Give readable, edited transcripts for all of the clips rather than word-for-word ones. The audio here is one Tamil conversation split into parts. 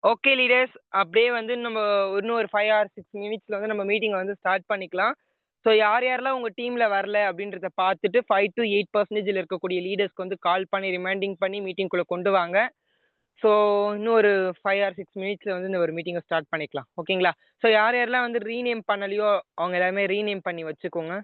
Okay leaders. அப்படியே வந்து நம்ம இன்னும் ஒரு 5 ஆர் 6 மினிட்ஸ்ல வந்து நம்ம மீட்டிங்க வந்து ஸ்டார்ட் பண்ணிக்கலாம். ஸோ யார் யாரெல்லாம் உங்க டீம்ல வரல அப்படின்றத பார்த்துட்டு 5 to 8% இருக்கக்கூடிய லீடர்ஸ்க்கு வந்து கால் பண்ணி ரிமைண்டிங் பண்ணி மீட்டிங்குள்ள கொண்டு வாங்க. ஸோ இன்னும் ஒரு 5 ஆர் 6 மினிட்ஸ்ல வந்து இந்த ஒரு மீட்டிங்க ஸ்டார்ட் பண்ணிக்கலாம். ஓகேங்களா? ஸோ யார் யாரெல்லாம் வந்து ரீநேம் பண்ணலையோ அவங்க எல்லாருமே ரீநேம் பண்ணி வச்சுக்கோங்க.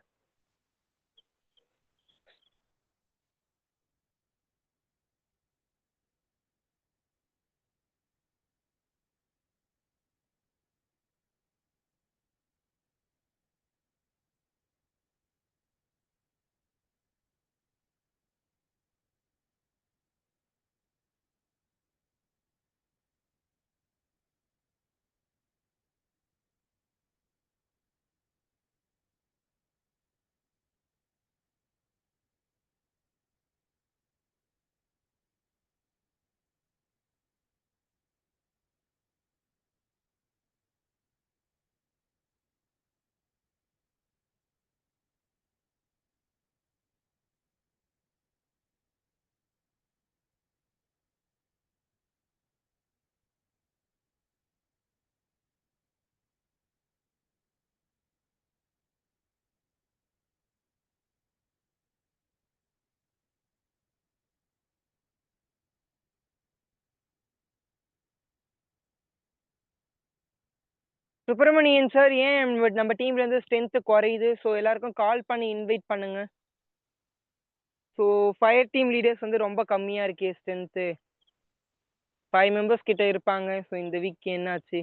சுப்பிரமணியன் சார் ஏன் நம்ம டீம்ல இருந்து ஸ்ட்ரென்த் குறையுது? ஸோ எல்லாருக்கும் கால் பண்ணி இன்வைட் பண்ணுங்க. ஸோ ஃபயர் டீம் லீடர்ஸ் வந்து ரொம்ப கம்மியா இருக்கே ஸ்ட்ரென்த்து. 5 மெம்பர்ஸ் கிட்ட இருப்பாங்க. ஸோ இந்த வீக் என்னாச்சு?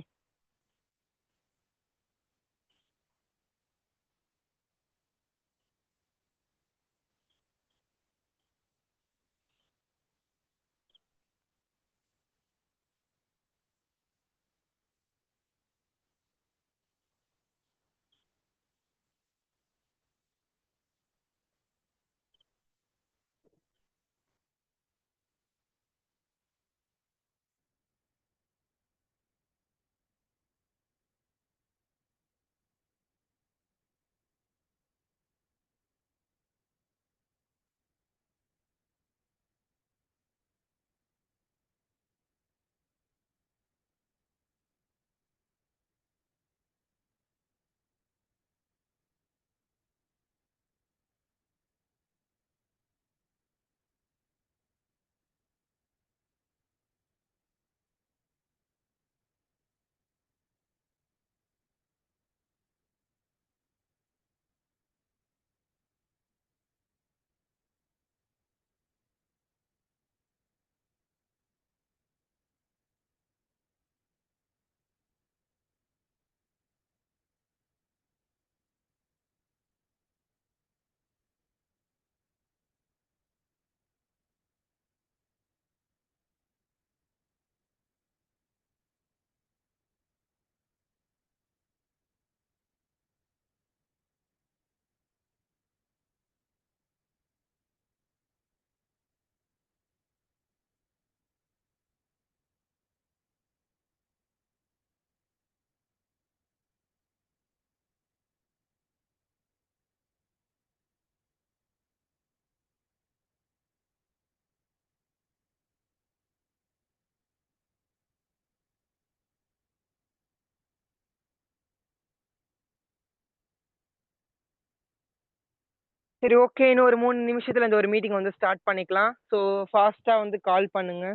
சரி, ஓகே. இன்னும் ஒரு 3 நிமிஷத்துல இந்த ஒரு மீட்டிங் வந்து ஸ்டார்ட் பண்ணிக்கலாம். ஸோ ஃபாஸ்ட்டா வந்து கால் பண்ணுங்க.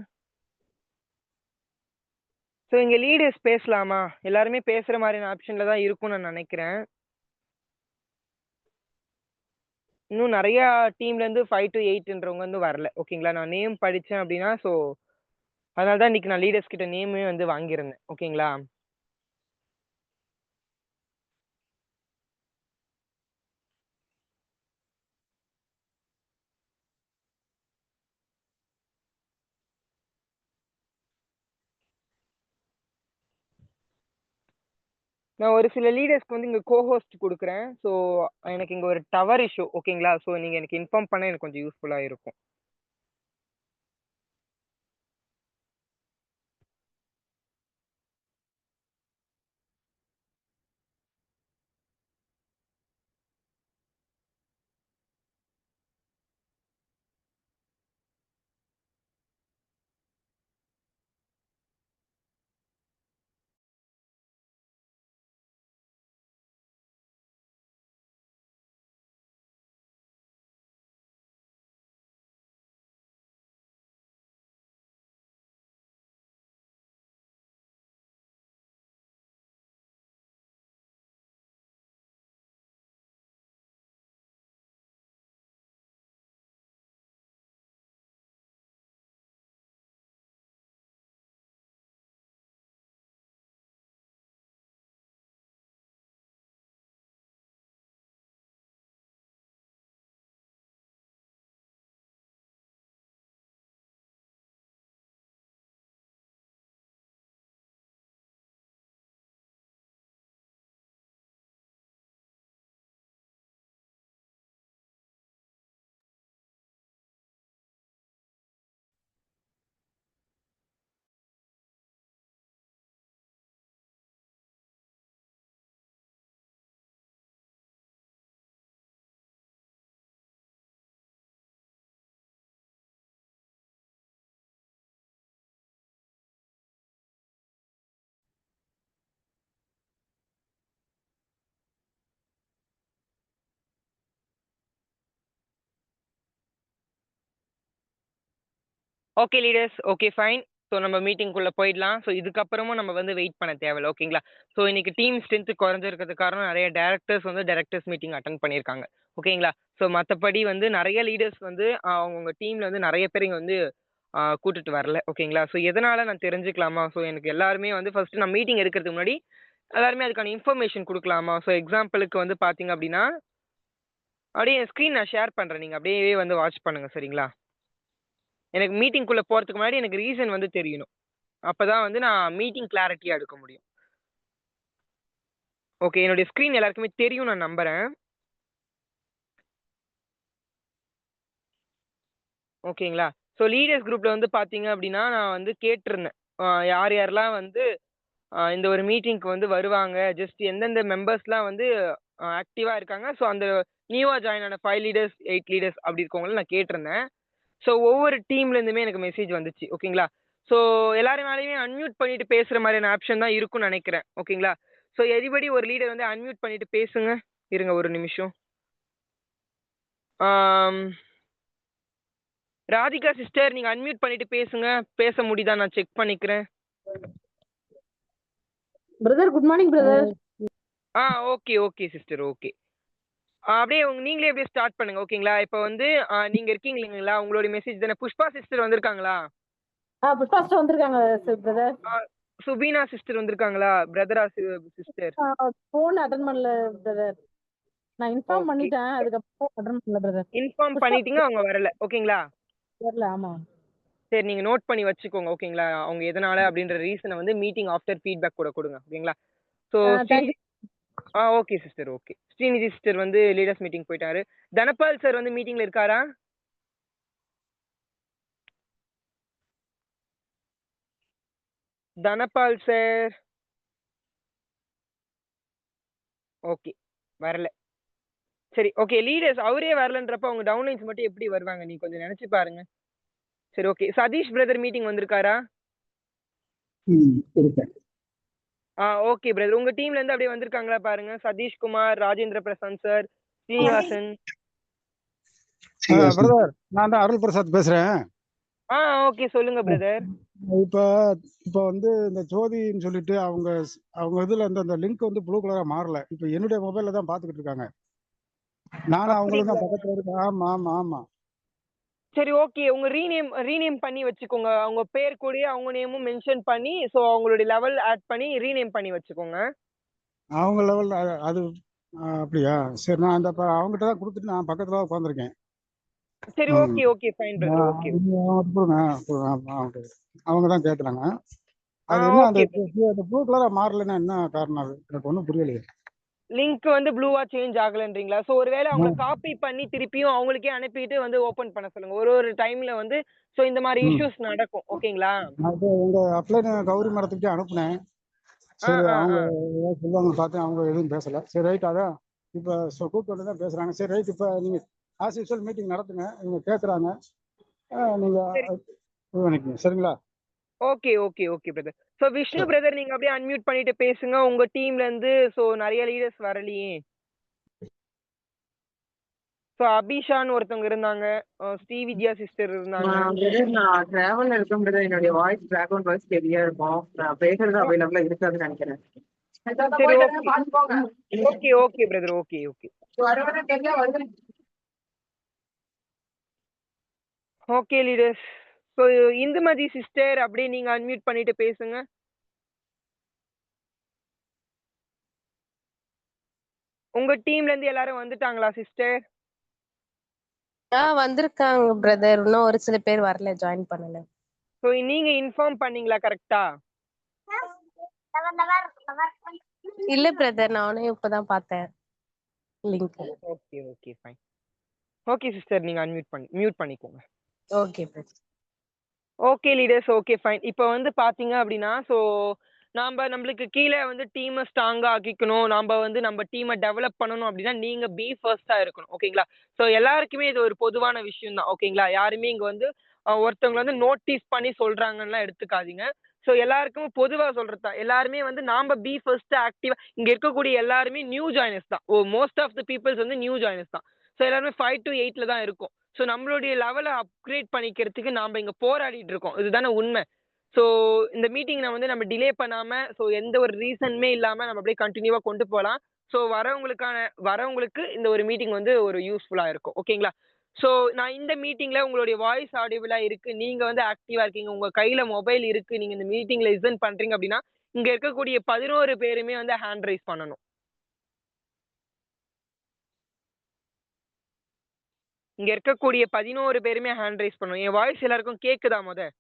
ஸோ இங்க லீடர்ஸ் பேசலாமா? எல்லாருமே பேசுற மாரியான ஆப்ஷன்ல தான் இருக்கும்னு நான் நெனைக்கிறேன். இன்னும் நெறையா டீம்ல இருந்து 5 to 8ன்றவங்க வந்து வரல. ஓகேங்களா? நான் நேம் படிச்சேன் அப்டின்னா, ஸோ அதனால தான் இன்னைக்கு நான் லீடர்ஸ் கிட்ட நேமே வந்து வாங்கியிருந்தேன். ஓகேங்களா? நான் ஒரு சில லீடர்ஸ்க்கு வந்து இங்க ஹோஸ்ட் குடுக்குறேன். ஸோ எனக்கு இங்க ஒரு டவர் இஷ்யூ. ஓகேங்களா? ஸோ நீங்க எனக்கு இன்ஃபார்ம் பண்ணா எனக்கு கொஞ்சம் யூஸ்ஃபுல்லா இருக்கும். Okay leaders. Okay fine. So நம்ம மீட்டிங்குள்ள போயிடலாம். ஸோ இதுக்கப்புறமும் நம்ம வந்து வெயிட் பண்ண தேவையில்ல. ஓகேங்களா? ஸோ இன்னைக்கு டீம் ஸ்ட்ரென்த் குறைஞ்சிருக்கிறதுக்கு காரணம் நெறைய டைரக்டர்ஸ் வந்து டைரக்டர்ஸ் மீட்டிங் அட்டெண்ட் பண்ணியிருக்காங்க. ஓகேங்களா? ஸோ மத்தபடி வந்து நெறைய லீடர்ஸ் வந்து அவங்கவங்க டீம்ல வந்து நெறைய பேர் இங்க வந்து கூட்டிட்டு வரல. ஓகேங்களா? ஸோ எதனால நான் தெரிஞ்சுக்கலாமா? ஸோ எனக்கு எல்லாருமே வந்து ஃபர்ஸ்ட் நான் மீட்டிங் எடுக்கிறதுக்கு முன்னாடி எல்லாருமே அதுக்கான இன்ஃபர்மேஷன் குடுக்கலாமா? ஸோ எக்ஸாம்பிளுக்கு வந்து பார்த்தீங்க அப்டின்னா, அப்படியே என் ஸ்க்ரீன் நான் ஷேர் பண்றேன். நீங்க அப்படியே வந்து வாட்ச் பண்ணுங்க. சரிங்களா? எனக்கு மீட்டிங்குள்ள போறதுக்கு முன்னாடி எனக்கு ரீசன் வந்து தெரியணும். அப்பதான் வந்து நான் மீட்டிங் கிளாரிட்டியா எடுக்க முடியும். ஓகே. என்னுடைய ஸ்க்ரீன் எல்லாருக்குமே தெரியும் நான் நம்புறேன். ஓகேங்களா? ஸோ லீடர்ஸ் குரூப்ல வந்து பார்த்தீங்க அப்டின்னா, நான் வந்து கேட்டிருந்தேன். யார் யாரெல்லாம் வந்து இந்த ஒரு மீட்டிங்க்கு வந்து வருவாங்க. ஜஸ்ட் எந்தெந்த மெம்பர்ஸ்லாம் வந்து ஆக்டிவா இருக்காங்க. ஸோ அந்த நியூவா ஜாயின் ஆன 5 லீடர்ஸ், 8 லீடர்ஸ் அப்டி இருக்கவங்கள நான் கேட்டிருந்தேன். ஸோ ஒவ்வொரு டீம்ல இருந்துமே எனக்கு மெசேஜ் வந்துச்சு. ஓகேங்களா? ஸோ எல்லாருனாலயுமே அன்மியூட் பண்ணிட்டு பேசுற மாரியான ஆப்ஷன் தான் இருக்கும்னு நெனைக்கிறேன். ஓகேங்களா? ஸோ எனிபடி ஒரு லீடர் வந்து அன்மியூட் பண்ணிட்டு பேசுங்க. இருங்க ஒரு நிமிஷம். ஆம். ராதிகா சிஸ்டர் நீங்க அன்மியூட் பண்ணிட்டு பேசுங்க. பேச முடியுதா நான் செக் பண்ணிக்கிறேன். Brother good morning brother. Okay, okay sister. Okay. அப்படியே நீங்களே அப்படியே ஸ்டார்ட் பண்ணுங்க. ஓகேங்களா? இப்ப வந்து நீங்க இருக்கீங்க இல்லைங்களா? உங்களுடைய மெசேஜ் தானே. புஷ்பா சிஸ்டர் வந்திருக்காங்களா? புஷ்பா சிஸ்டர் வந்திருக்காங்க பிரதர். ஆ சுபீனா சிஸ்டர் வந்திருக்காங்களா? பிரதரா சிஸ்டர்? ஃபோன் அட்டெண்ட் பண்ணல பிரதர். நான் இன்ஃபார்ம் ஓகே. பண்ணிட்டேன். அதுக்கப்புறம் அட்டெண்ட் பண்ணல பிரதர். இன்ஃபார்ம் புஷ்பா பண்ணிட்டீங்க. அவங்க வரல. ஓகேங்களா? வரல. ஆமா. சரி நீங்க நோட் பண்ணி வச்சுக்கோங்க. ஓகேங்களா? அவங்க எதனால அப்படின்ற ரீசன வந்து மீட்டிங் ஆஃப்டர் ஃபீட்பேக் கூட குடுங்க. ஓகேங்களா? So thank you. Okay sister. Okay. Srinidhi sister வந்து லீடர்ஸ் மீட்டிங் போயிட்டாரு. தனபால் சார் வந்து மீட்டிங்ல இருக்காரா? தனபால் சார். ஓகே. வரல. சரி. ஓகே. லீடர்ஸ் அவரே வரலன்றப்ப அவங்க டவுன்லைன்ஸ் மட்டும் எப்படி வருவாங்க? நீங்க கொஞ்சம் நெனச்சு பாருங்க. சரி ஓகே. சதீஷ் பிரதர் மீட்டிங் வந்திருக்காரா? இருக்கேன். Okay brother. உங்க டீம்ல இருந்து அப்படியே வந்திருக்காங்களா பாருங்க. சதீஷ் குமார், ராஜேந்திர பிரசாந்த் சார், ஸ்ரீனிவாசன். பிரதர் நான் தான் அருள் பிரசாத் பேசுறேன். ஓகே. சொல்லுங்க பிரதர். இப்ப இப்ப வந்து இந்த ஜோதின்னு சொல்லிட்டு அவங்க அவங்க இதுல அந்த லிங்க் வந்து ப்ளூ கலரா மாறல. இப்ப என்னுடைய மொபைல்ல தான் பாத்துக்கிட்டு இருக்காங்க. நானும் அவங்களும் தான் அப்படிங்களா? பக்கத்துல இருக்கேன். ஆமா ஆமா ஆமா. சரி ஓகே. உங்க ரீநேம் பண்ணி வச்சுக்கோங்க. அவங்க பேர் கூடயே அவங்க நேமும் மென்ஷன் பண்ணி, சோ அவங்களுடைய லெவல் ஆட் பண்ணி ரீநேம் பண்ணி வச்சுக்கோங்க. அவங்க லெவல்ல அது அப்படியா? சரி நான் அந்த அவங்ககிட்ட தான் கொடுத்துட்டு நான் பக்கத்துல தான் உட்காந்துருக்கேன். சரி okay, okay. Fine brother. Okay, okay. அவங்க தான் கேக்குறாங்க. அது என்ன அந்த ஓகே. ப்ளூ கலரா மாறலன்னா என்ன காரணம்? அது எனக்கு ஒன்றும் புரியலையே. லிங்க் வந்து ப்ளூவா சேஞ்ச் ஆகலன்றீங்களா? சோ ஒருவேளை அவங்கள காப்பி பண்ணி திருப்பியும் அவங்களுக்கே அனுப்பிட்டு வந்து ஓப்பன் பண்ண சொல்லுங்க. ஒரு ஒரு டைம்ல வந்து சோ இந்த மாரி ம். இஷ்யூஸ் நடக்கும். ஓகேங்களா? அது உங்க அப்ளைன் கௌரி மேடத்துக்கிட்டே அனுப்புனேன். ஆ, சரி ஆ, அவங்க ஆ. ஏதாவது சொல்லுவாங்கன்னு பார்த்தேன். அவங்க எதுவும் பேசல. சரி ரைட் அதான் இப்போ கூப்பிட்டு வந்து தான் பேசுறாங்க. சரி ரைட் இப்போ நீங்க ஆஸ் யூசுவல் மீட்டிங் நடத்துங்க. இவங்க கேட்குறாங்க. நீங்க சரி. இது பண்ணிக்கங்க. சரிங்களா? Okay, okay, okay brother. So Vishnu சரி. பிரதர் நீங்க அப்படியே அன்மியூட் பண்ணிட்டு பேசுங்க. உங்க டீம்ல இருந்து சோ நெறைய லீடர்ஸ் வரலையே. சோ அபிஷான்னு ஒருத்தவங்க இருந்தாங்க. ஸ்ரீவித்யா சிஸ்டர் இருந்தாங்க. பிரதர் நான் டிராவல்ல இருக்கேன் பிரதர். என்னுடைய வாய்ஸ் பேக்ரவுண்ட் வாய்ஸ் ஹெவியா இருக்கும். நான் பேசுறது ஆ, அவைலபிளா இருக்காதுன்னு நினைக்கிறேன். சரி okay. Okay, okay brother. Okay, okay. Okay leaders. So Indumathi sister அப்படியே நீங்க அன்மியூட் பண்ணிட்டு பேசுங்க. உங்க டீம்ல இருந்து எல்லாரும் வந்துட்டாங்களா சிஸ்டர்? வந்திருக்காங்க பிரதர். இன்னும் ஒரு சில பேர் வரல, ஜாயின் பண்ணல. ஸோ நீங்க இன்ஃபார்ம் பண்ணீங்களா கரெக்ட்டா? இல்ல பிரதர், நானும் இப்பதான் பார்த்தேன் link. Okay, okay fine. Okay sister நீங்க மியூட் பண்ணிக்கோங்க. Okay brother. Okay leaders. Okay fine. இப்போ வந்து பார்த்தீங்க அப்படின்னா, ஸோ நம்மளுக்கு கீழ வந்து டீம ஸ்ட்ராங்கா ஆக்கிக்கணும். வந்து நம்ம டீம டெவலப் பண்ணணும் அப்படின்னா, நீங்க ஃபர்ஸ்ட்டா இருக்கணும். ஓகேங்களா? ஸோ எல்லாருக்குமே இது ஒரு பொதுவான விஷயம் தான். ஓகேங்களா? யாருமே இங்க வந்து ஒருத்தவங்கள வந்து நோட்டீஸ் பண்ணி சொல்றாங்கன்னுலாம் எடுத்துக்காதீங்க. ஸோ எல்லாருக்கும் பொதுவா சொல்றது தான். எல்லாருமே வந்து நாம ஃபர்ஸ்ட் ஆக்டிவா இங்க இருக்கக்கூடிய எல்லாருமே நியூ ஜாயினர்ஸ் தான். மோஸ்ட் ஆஃப் த பீப்பிள்ஸ் வந்து நியூ ஜாயினர்ஸ் தான். ஸோ எல்லாருமே 5 to 8ல தான் இருக்கும். ஸோ நம்மளுடைய லெவலை அப்கிரேட் பண்ணிக்கிறதுக்கு நாம இங்க போராடிட்டு இருக்கோம். இதுதானே உண்மை. ஸோ இந்த மீட்டிங் வந்து நம்ம டிலே பண்ணாம, ஸோ எந்த ஒரு ரீசனுமே இல்லாம நம்ம அப்படியே கண்டினியூவா கொண்டு போகலாம். ஸோ வரவங்களுக்கு இந்த ஒரு மீட்டிங் வந்து ஒரு யூஸ்ஃபுல்லா இருக்கும். ஓகேங்களா? ஸோ நான் இந்த மீட்டிங்ல உங்களுடைய வாய்ஸ் ஆடிபிளா இருக்கு. நீங்க வந்து ஆக்டிவா இருக்கீங்க. உங்க கையில மொபைல் இருக்கு. நீங்க இந்த மீட்டிங்ல லிசன் பண்றீங்க அப்படின்னா, இங்க இருக்கக்கூடிய 11 பேருமே வந்து ஹேண்ட் ரைஸ் பண்ணணும். இங்க இருக்கக்கூடிய 11 பேருமே ஹேண்ட் ரைஸ் பண்ணணும். என் வாய்ஸ் எல்லாருக்கும் கேக்குதா மொத?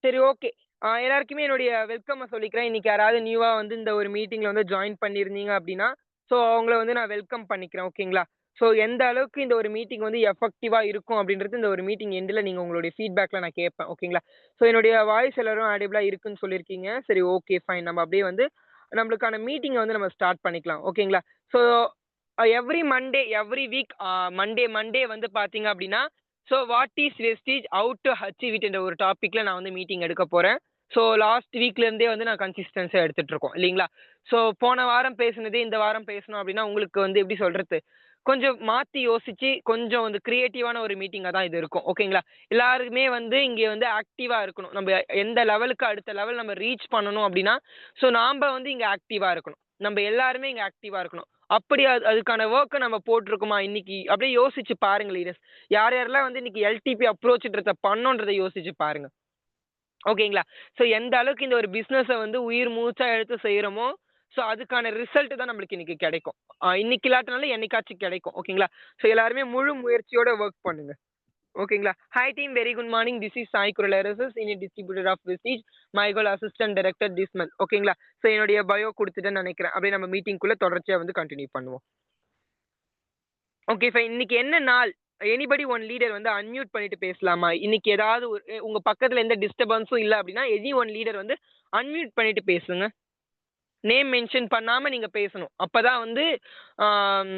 சரி, ஓகே. எல்லாருக்குமே என்னுடைய வெல்கம்ம சொல்லிக்கிறேன். இன்னைக்கு யாராவது நியூவா வந்து இந்த ஒரு மீட்டிங்ல வந்து ஜாயின் பண்ணியிருந்தீங்க அப்படின்னா, ஸோ அவங்கள வந்து நான் வெல்கம் பண்ணிக்கிறேன். ஓகேங்களா? ஸோ எந்த அளவுக்கு இந்த ஒரு மீட்டிங் வந்து எஃபெக்டிவா இருக்கும் அப்படின்றது இந்த ஒரு மீட்டிங் எண்டுல நீங்க உங்களுடைய ஃபீட்பேக்ல நான் கேட்பேன். ஓகேங்களா? ஸோ என்னுடைய வாய்ஸ் எல்லாரும் ஆடிபிளா இருக்குன்னு சொல்லியிருக்கீங்க. சரி, ஓகே, ஃபைன். நம்ம அப்படியே வந்து நம்மளுக்கான மீட்டிங்க வந்து நம்ம ஸ்டார்ட் பண்ணிக்கலாம். ஓகேங்களா? So every Monday, every week Monday வந்து பார்த்தீங்க அப்படின்னா, so what is Vestige, how to achieve it என்ற ஒரு டாபிக்ல நான் வந்து மீட்டிங் எடுக்க போறேன். ஸோ லாஸ்ட் வீக்ல இருந்தே வந்து நான் கன்சிஸ்டன்ஸா எடுத்துட்டு இருக்கோம் இல்லைங்களா? ஸோ போன வாரம் பேசுனதே இந்த வாரம் பேசணும் அப்படின்னா உங்களுக்கு வந்து எப்படி சொல்றது? கொஞ்சம் மாத்தி யோசிச்சு கொஞ்சம் வந்து கிரியேட்டிவான ஒரு மீட்டிங்கா தான் இது இருக்கும். ஓகேங்களா? எல்லாருமே வந்து இங்க வந்து ஆக்டிவா இருக்கணும். நம்ம எந்த லெவலுக்கு அடுத்த லெவல் நம்ம ரீச் பண்ணணும் அப்படின்னா, ஸோ நாம வந்து இங்க ஆக்டிவா இருக்கணும். நம்ம எல்லாருமே இங்க ஆக்டிவா இருக்கணும். அப்படி அதுக்கான ஒர்க்க நம்ம போட்டிருக்கோமா இன்னைக்கு? அப்படியே யோசிச்சு பாருங்க லீடர்ஸ். யார் யாரெல்லாம் வந்து இன்னைக்கு எல்டிபி அப்ரோச்ன்றத பண்ணோன்றத யோசிச்சு பாருங்க. ஓகேங்களா? ஸோ எந்த அளவுக்கு இந்த ஒரு பிசினஸ வந்து உயிர் மூச்சா எடுத்து செய்றோமோ, ஸோ அதுக்கான ரிசல்ட் தான் நம்மளுக்கு இன்னைக்கு கிடைக்கும். இன்னைக்கு இல்லாட்டினாலும் என்னைக்காச்சும் கிடைக்கும். ஓகேங்களா? ஸோ எல்லாருமே முழு முயற்சியோட ஒர்க் பண்ணுங்க. ஓகேங்களா? Hi team, very good morning. This is Sai Kuralarasu, senior distributor of Vestige, my goal assistant director this month. ஓகேங்களா? ஸோ என்னுடைய பயோ குடுத்துட்டேன்னு நினைக்கிறேன். அப்படியே நம்ம மீட்டிங்குள்ள தொடர்ச்சியா வந்து கன்டின்யூ பண்ணுவோம். Okay, fine. இன்னைக்கு என்ன நாள்? எனிபடி ஒன் லீடர் வந்து அன்மியூட் பண்ணிட்டு பேசலாமா? இன்னைக்கு ஏதாவது ஒரு உங்க பக்கத்துல எந்த டிஸ்டர்பன்ஸும் இல்ல அப்படின்னா, எனி ஒன் லீடர் வந்து அன்மியூட் பண்ணிட்டு பேசுங்க. நேம் மென்ஷன் பண்ணாம நீங்க பேசணும். அப்பதான் வந்து ஆம்,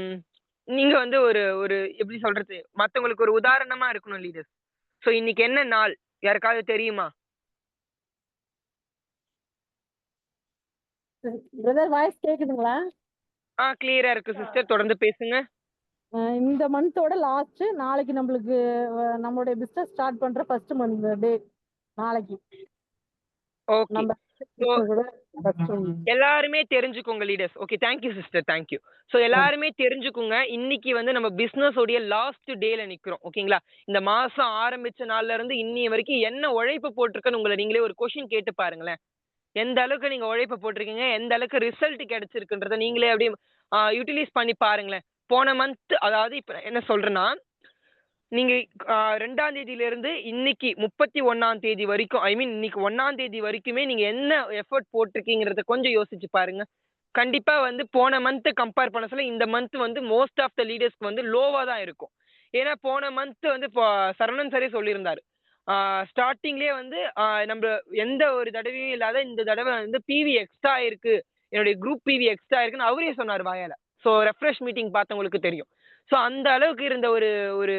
நீங்க வந்து ஒரு ஒரு எப்படி சொல்றது? மத்தவங்களுக்கு ஒரு உதாரணமா இருக்கணும் லீடர்ஸ். ஸோ இன்னைக்கு என்ன நாள்? யாருக்காவது தெரியுமா? பிரதர் வாய்ஸ் கேக்குதுங்களா? கிளியரா இருக்கு சிஸ்டர். தொடர்ந்து பேசுங்க. இந்த மந்தோட லாஸ்ட் நாளைக்கு நம்மளுக்கு நம்மளுடைய பிசினஸ் ஸ்டார்ட் பண்ற ஃபர்ஸ்ட் மந்த் டே நாளைக்கு ஓகே. நம்ம ஸோ கூட first எல்லாருமே தெரிஞ்சுக்கோங்க leaders. Okay, thank you sister, thank you. So எல்லாருமே தெரிஞ்சுக்குங்க. இன்னைக்கு வந்து நம்ம பிசினஸ் உடைய லாஸ்ட் டேல நிக்கிறோம். ஓகேங்களா? இந்த மாசம் ஆரம்பிச்ச நாள்ல இருந்து இன்னிய வரைக்கும் என்ன உழைப்பு போட்டிருக்குன்னு உங்களை நீங்களே ஒரு கொஸ்டின் கேட்டு பாருங்களேன். எந்த அளவுக்கு நீங்க உழைப்பு போட்டிருக்கீங்க, எந்த அளவுக்கு ரிசல்ட் கிடைச்சிருக்குன்றத நீங்களே அப்படியே யூட்டிலைஸ் பண்ணி பாருங்களேன். போன மந்த், அதாவது இப்ப என்ன சொல்றேன்னா, நீங்க 2ஆம் தேதியிலிருந்து இன்னைக்கு 31ஆம் தேதி வரைக்கும், ஐ மீன் இன்னைக்கு 1ஆம் தேதி வரைக்குமே நீங்க என்ன எஃபோர்ட் போட்டிருக்கீங்கறத கொஞ்சம் யோசிச்சு பாருங்க. கண்டிப்பா வந்து போன மந்த் கம்பேர் பண்ண சொல்ல இந்த மந்த் வந்து மோஸ்ட் ஆஃப் த லீடர்ஸ்க்கு வந்து லோவா தான் இருக்கும். ஏன்னா போன மந்த் வந்து சரவணன் சாரே சொல்லியிருந்தாரு. ஸ்டார்ட்டிங்லயே வந்து நம்ம எந்த ஒரு தடவையும் இல்லாத இந்த தடவை வந்து பிவி எக்ஸ்ட்ரா ஆயிருக்கு. என்னுடைய குரூப் பிவி எக்ஸ்ட்ரா ஆயிருக்குன்னு அவரே சொன்னாரு வாயால. ஸோ ரெஃப்ரெஷ் மீட்டிங் பார்த்தவங்களுக்கு தெரியும். ஸோ அந்த அளவுக்கு இருந்த ஒரு ஒரு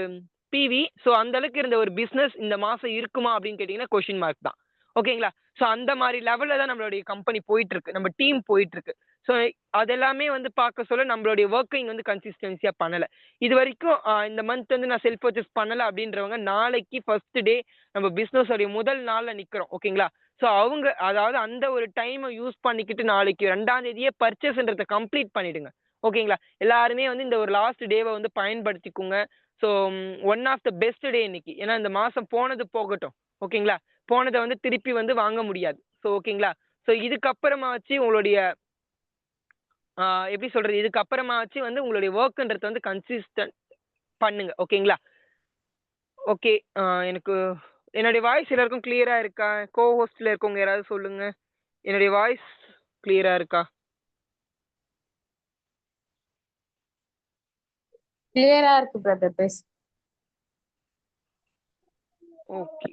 பிவி, ஸோ அந்த அளவுக்கு இருந்த ஒரு பிசினஸ் இந்த மாசம் இருக்குமா அப்படின்னு கேட்டீங்கன்னா கொஸ்டின் மார்க் தான். ஓகேங்களா? ஸோ அந்த மாதிரி லெவல்ல தான் நம்மளுடைய கம்பெனி போயிட்டு இருக்கு. நம்ம டீம் போயிட்டு இருக்கு. ஸோ அதெல்லாமே வந்து பார்க்க சொல்ல நம்மளுடைய ஒர்க்கிங் வந்து கன்சிஸ்டன்சியா பண்ணல. இது வரைக்கும் இந்த மந்த் வந்து நான் செல்ஃப் பர்ச்சேஸ் பண்ணல அப்படின்றவங்க நாளைக்கு ஃபர்ஸ்ட் டே நம்ம பிசினஸ் உடைய முதல் நாள்ல நிக்கிறோம். ஓகேங்களா? ஸோ அவங்க அதாவது அந்த ஒரு டைமை யூஸ் பண்ணிக்கிட்டு நாளைக்கு 2ஆம் தேதியே பர்ச்சேஸ்ன்றத கம்ப்ளீட் பண்ணிடுங்க. ஓகேங்களா? எல்லாருமே வந்து இந்த ஒரு லாஸ்ட் டேவை வந்து பயன்படுத்திக்குங்க. So one of the best day இன்னைக்கு. ஏன்னா இந்த மாசம் போனது போகட்டும். ஓகேங்களா? போனதை வந்து திருப்பி வந்து வாங்க முடியாது. ஸோ ஓகேங்களா? ஸோ இதுக்கப்புறமாச்சு உங்களுடைய எப்படி சொல்றது? இதுக்கப்புறமாச்சு வந்து உங்களுடைய ஒர்க்ன்றத வந்து கன்சிஸ்டன்ட் பண்ணுங்க. ஓகேங்களா? ஓகே. எனக்கு என்னுடைய வாய்ஸ் எல்லாருக்கும் கிளியரா இருக்கா? கோ ஹோஸ்ட்ல இருக்கவங்க யாராவது சொல்லுங்க. என்னுடைய வாய்ஸ் கிளியரா இருக்கா? கிளியரா இருக்கு பிரதர் பேசு. ஓகே.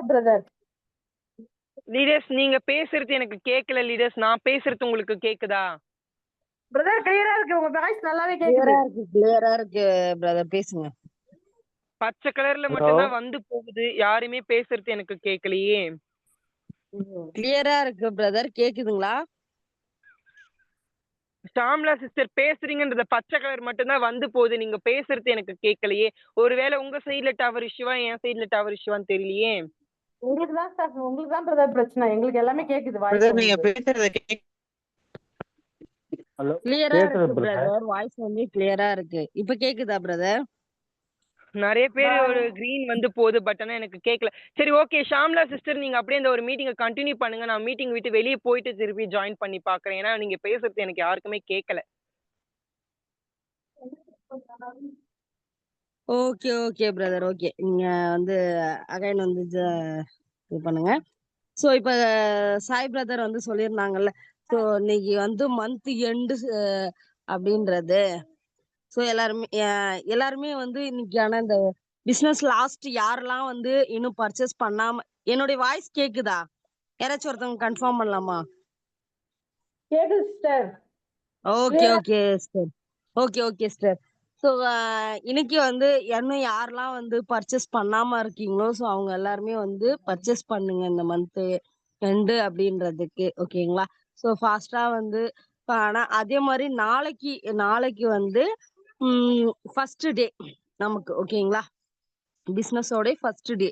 பிரதர் லீடர்ஸ், நீங்க பேசுறது எனக்கு கேட்கல லீடர்ஸ். நான் பேசுறது உங்களுக்கு கேக்குதா? பிரதர் கிளியரா இருக்கு, உங்க வாய்ஸ் நல்லாவே கிளியரா கேக்குது. இருக்கு கிளியரா இருக்கு பிரதர், பேசுங்க. பச்சை கலர்ல ஹலோ மட்டும்தான் வந்து போகுது, யாருமே பேசுறது எனக்கு கேட்கலையே. கிளியரா இருக்கு பிரதர், கேக்குதுங்களா? ஷாம்லா சிஸ்டர் பேசுறீங்கன்றத பச்சை கலர் மட்டும்தான் வந்து போகுது, நீங்க பேசுறது எனக்கு கேட்கலையே. ஒருவேளை உங்க சைடுல டவர் இஷ்யூவா என் சைடுல டவர் இஷ்யூவான்னு தெரியலையே. உங்களுக்கு தான் சார், உங்களுக்கு தான் பிரதர் பிரச்சனை, எங்களுக்கு எல்லாமே கேக்குது வாய்ஸ் பிரதர் நீங்க உங்களுக்கு. பேசுறத ஹலோ கிளியரா கேக்குது இருக்கு பிரதர். பிரதர், வாய்ஸ் வந்து கிளியரா இருக்கு. இப்ப கேக்குதா பிரதர்? நிறைய பேர் ஒரு கிரீன் வந்து போகுது, பட் ஆனா எனக்கு கேட்கல. சரி ஓகே ஷாம்லா சிஸ்டர், நீங்க அப்படியே இந்த ஒரு மீட்டிங்கை கண்டினியூ பண்ணுங்க. நான் மீட்டிங் விட்டு வெளியே போயிட்டு திருப்பி ஜாயின் பண்ணி பாக்குறேன், ஏன்னா நீங்க பேசுறது எனக்கு யாருக்குமே கேட்கல. Okay okay brother, okay. நீங்க வந்து அகைன் வந்து இது பண்ணுங்க. ஸோ இப்போ சாய் பிரதர் வந்து சொல்லியிருந்தாங்கல்ல, ஸோ இன்னைக்கு வந்து மந்த் எண்டு அப்படின்றது. ஸோ எல்லாருமே வந்து இன்னைக்கான இந்த பிசினஸ் லாஸ்ட் யாரெல்லாம் வந்து இன்னும் பர்ச்சேஸ் பண்ணாம, என்னுடைய வாய்ஸ் கேக்குதா? யாராச்சும் ஒருத்தவங்க கன்ஃபார்ம் பண்ணலாமா? கேக்குது sister. Okay okay sister, okay okay sister. So இன்னைக்கு வந்து இன்னும் யாரெல்லாம் வந்து பர்ச்சேஸ் பண்ணாம இருக்கீங்களோ, ஸோ அவங்க எல்லாருமே வந்து பர்ச்சேஸ் பண்ணுங்க இந்த மந்த் எண்டு அப்படின்றதுக்கு, ஓகேங்களா? ஸோ ஃபாஸ்டா வந்து ஆனா அதே மாதிரி நாளைக்கு வந்து ஃபர்ஸ்ட் டே நமக்கு, ஓகேங்களா? பிசினஸோட ஃபர்ஸ்ட் டே.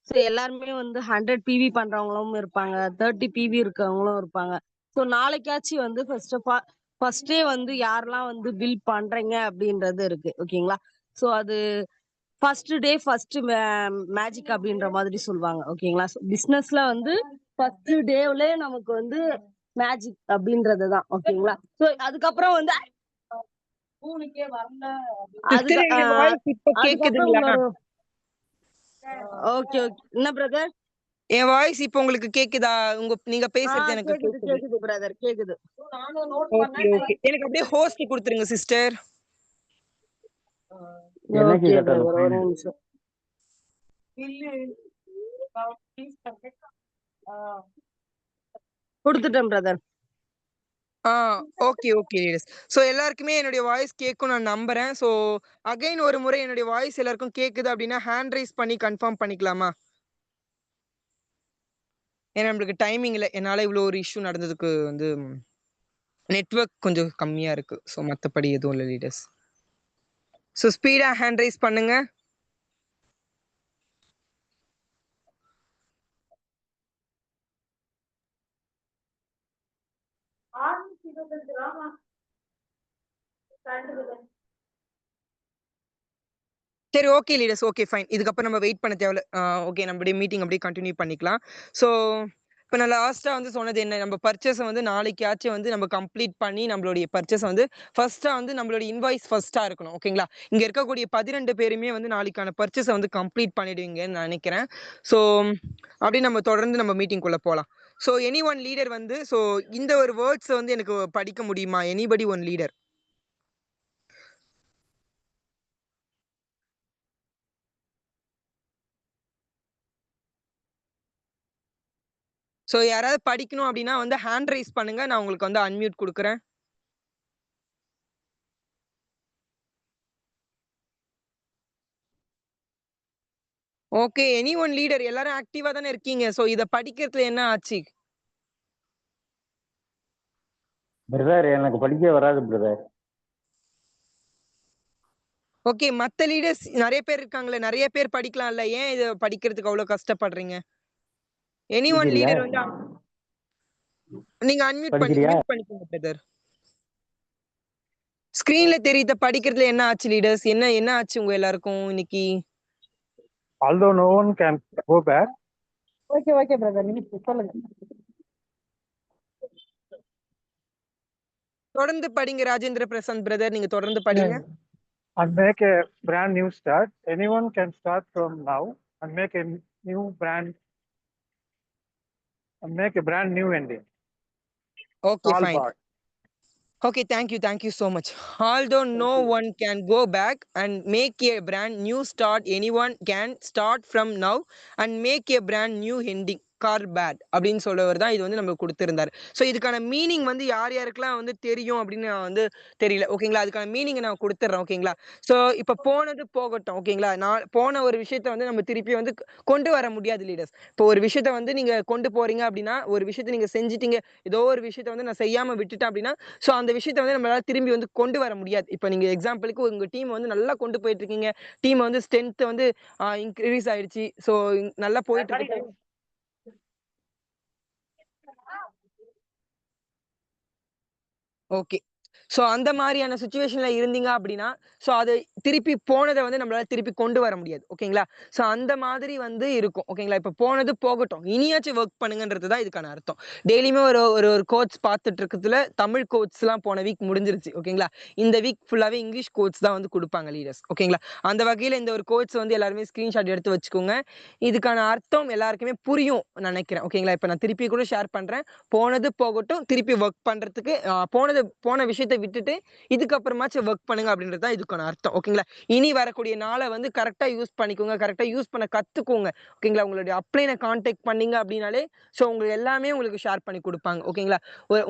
ஸோ எல்லாருமே வந்து 100 பிவி பண்றவங்களும் இருப்பாங்க, 30 பிவி இருக்கவங்களும் இருப்பாங்க. ஸோ நாளைக்காச்சும் வந்து ஃபர்ஸ்டே வந்து யாரெல்லாம் வந்து பில் பண்றீங்க அப்படின்றது இருக்கு, ஓகேங்களா? ஸோ அது ஃபர்ஸ்ட் டே ஃபர்ஸ்ட் மேஜிக் அப்படின்ற மாதிரி சொல்லுவாங்க, ஓகேங்களா? பிசினஸ்ல வந்து ஃபர்ஸ்ட் டேவ்ல நமக்கு வந்து மேஜிக் அப்படின்றது தான், ஓகேங்களா? ஸோ அதுக்கப்புறம் வந்து பூனுக்கே வரல, அதுக்கு சிஸ்டர் என் வாய்ஸ் இப்போ அதுக்கப்புறம் கேக்குதுங்களா? உங்களோட ஓகே ஓகே. என்ன பிரதர்? என் வாய்ஸ் இப்போ உங்களுக்கு கேக்குதா? நீங்க பேசுறது எனக்கு கேக்குது கேக்குது. கேக்குது பிரதர், கேக்குது. நானும் நோட் ஓகே பண்ணேன். ஓகே, எனக்கு அப்படியே ஹோஸ்ட் கொடுத்துருங்க சிஸ்டர். என்னைக்கு ஓகே கட்டணும் பிரதர், ஒரு ஃபைனல்? நிமிஷம். கொடுத்துட்டேன் பிரதர். ஆ ஓகே ஓகே லீடர்ஸ். ஸோ எல்லாருக்குமே என்னுடைய வாய்ஸ் கேட்கும் நான் நம்புறேன். ஸோ அகைன் ஒரு முறை என்னுடைய வாய்ஸ் எல்லாருக்கும் கேக்குது அப்படின்னா ஹேண்ட் ரைஸ் பண்ணி கன்ஃபார்ம் பண்ணிக்கலாமா? ஏன்னா நம்மளுக்கு டைமிங் இல்லை, என்னால் இவ்வளோ ஒரு இஷ்யூ நடந்ததுக்கு வந்து நெட்வொர்க் கொஞ்சம் கம்மியா இருக்கு. ஸோ மற்றபடி எதுவும் இல்லை leaders. So speedo hand rice பண்ணுங்க. சரி ஓகே லீடர்ஸ், ஓகே ஃபைன். இதுக்கப்புறம் நம்ம வெயிட் பண்ண தேவையில்ல. ஓகே, நம்மளுடைய மீட்டிங் அப்படியே கண்டினியூ பண்ணிக்கலாம். ஸோ இப்போ நான் லாஸ்ட்டாக வந்து சொன்னது என்ன, நம்ம பர்ச்சேஸை வந்து நாளைக்காச்சும் வந்து நம்ம கம்ப்ளீட் பண்ணி நம்மளுடைய பர்ச்சேஸை வந்து ஃபர்ஸ்ட்டாக வந்து நம்மளுடைய இன்வாய்ஸ் ஃபர்ஸ்ட்டாக இருக்கணும், ஓகேங்களா? இங்கே இருக்கக்கூடிய 12 பேருமே வந்து நாளைக்கான பர்ச்சேஸை வந்து கம்ப்ளீட் பண்ணிடுவீங்கன்னு நான் நினைக்கிறேன். ஸோ அப்படியே நம்ம தொடர்ந்து நம்ம மீட்டிங்குள்ளே போகலாம். ஸோ எனி ஒன் லீடர் வந்து ஸோ இந்த ஒரு வேர்ட்ஸை வந்து எனக்கு படிக்க முடியுமா? Anybody one leader. ஸோ யாராவது படிக்கணும் அப்படின்னா வந்து ஹேண்ட் ரைஸ் பண்ணுங்க, நான் உங்களுக்கு வந்து அன்மியூட் கொடுக்குறேன். ஓகே, எனி ஒன் லீடர், எல்லாரும் ஆக்டிவா தானே இருக்கீங்க. ஸோ இதை படிக்கிறதுல என்ன ஆச்சு? பிரதர் எனக்கு படிக்க வராது பிரதர். ஓகே, மத்த லீடர்ஸ் நிறைய பேர் இருக்காங்களே, நிறைய பேர் படிக்கலாம்ல, ஏன் இதை படிக்கிறதுக்கு அவ்வளவு கஷ்டப்படுறீங்க? Any one படிக்கிறியா? லீடர் வந்து நீங்க அன்மியூட் படிக்கிறியா? பண்ணிக்கோங்க பிரதர். ஸ்கிரீன்ல தெரியுத படிக்கிறதுல என்ன ஆச்சு லீடர்ஸ்? என்ன ஆச்சு உங்க எல்லாருக்கும் இன்னைக்கு? Although no one can go back. Okay okay brother, நீங்க சொல்லுங்க. தொடர்ந்து படிங்க ராஜேந்திர பிரசாந்த் பிரதர், நீங்க தொடர்ந்து படிங்க. And make a brand new start. Anyone can start from now and make a new brand and make a brand new ending. Okay All fine. part. Okay, thank you so much. Although no one can go back and make a brand new start, anyone can start from now and make a brand new ending. Carpet அப்படின்னு சொல்லவர் தான் இது வந்து நமக்கு கொடுத்திருந்தாரு. ஸோ இதுக்கான மீனிங் வந்து யார் யாருக்கெல்லாம் வந்து தெரியும் அப்படின்னு நான் வந்து தெரியல. ஓகேங்களா? அதுக்கான மீனிங் நான் கொடுத்துட்றேன். ஓகேங்களா? ஸோ இப்ப போனது போகட்டும். ஓகேங்களா? நான் போன ஒரு விஷயத்த வந்து நம்ம திருப்பி வந்து கொண்டு வர முடியாது லீடர்ஸ். இப்போ ஒரு விஷயத்த வந்து நீங்க கொண்டு போறீங்க அப்படின்னா, ஒரு விஷயத்த நீங்க செஞ்சுட்டீங்க. ஏதோ ஒரு விஷயத்த வந்து நான் செய்யாம விட்டுட்டேன் அப்படின்னா, ஸோ அந்த விஷயத்த வந்து நம்மளால திரும்பி வந்து கொண்டு வர முடியாது. இப்ப நீங்க எக்ஸாம்பிளுக்கு உங்க டீம் வந்து நல்லா கொண்டு போயிட்டு இருக்கீங்க. டீம் வந்து ஸ்ட்ரென்த் வந்து இன்கிரீஸ் ஆயிடுச்சு. ஸோ நல்லா போயிட்டு இருக்கு. ஓகே. ஸோ அந்த மாரியான சிச்சுவேஷன்ல இருந்தீங்க அப்படின்னா, ஸோ அது திருப்பி போனத வந்து நம்மளால திருப்பி கொண்டு வர முடியாது. ஓகேங்களா? ஸோ அந்த மாதிரி வந்து இருக்கும். ஓகேங்களா? இப்ப போனது போகட்டும். இனியாச்சும் வொர்க் பண்ணுங்கன்றது தான் இதுக்கான அர்த்தம். டெய்லியுமே ஒரு ஒரு ஒரு கோட்ஸ் பார்த்துட்டு இருக்கத்துல தமிழ் கோட்ஸ்லாம் போன வீக் முடிஞ்சிருச்சு. ஓகேங்களா? இந்த வீக் ஃபுல்லாவே இங்கிலீஷ் கோட்ஸ் தான் வந்து குடுப்பாங்க லீடர்ஸ். ஓகேங்களா? அந்த வகையில இந்த ஒரு கோட்ஸ் வந்து எல்லாருமே ஸ்கிரீன்ஷாட் எடுத்து வச்சுக்கோங்க. இதுக்கான அர்த்தம் எல்லாருக்குமே புரியும் நெனைக்கிறேன். ஓகேங்களா? இப்ப நான் திருப்பி கூட ஷேர் பண்றேன். போனது போகட்டும். திருப்பி வொர்க் பண்றதுக்கு போன விஷயத்த விட்டுட்டு, இதுக்கப்புறமாச்சும் வொர்க் பண்ணுங்க அப்படின்றது தான் இதுக்கான அர்த்தம். ஓகேங்களா? இனி வரக்கூடிய நாள வந்து கரெக்ட்டா யூஸ் பண்ணிக்கோங்க. கரெக்ட்டா யூஸ் பண்ண கத்துக்கோங்க. ஓகேங்களா? உங்களுடைய அப்ளைன கான்டாக்ட் பண்ணீங்க அப்படின்னாலே, ஸோ உங்களுக்கு எல்லாமே உங்களுக்கு ஷேர் பண்ணி குடுப்பாங்க. ஓகேங்களா?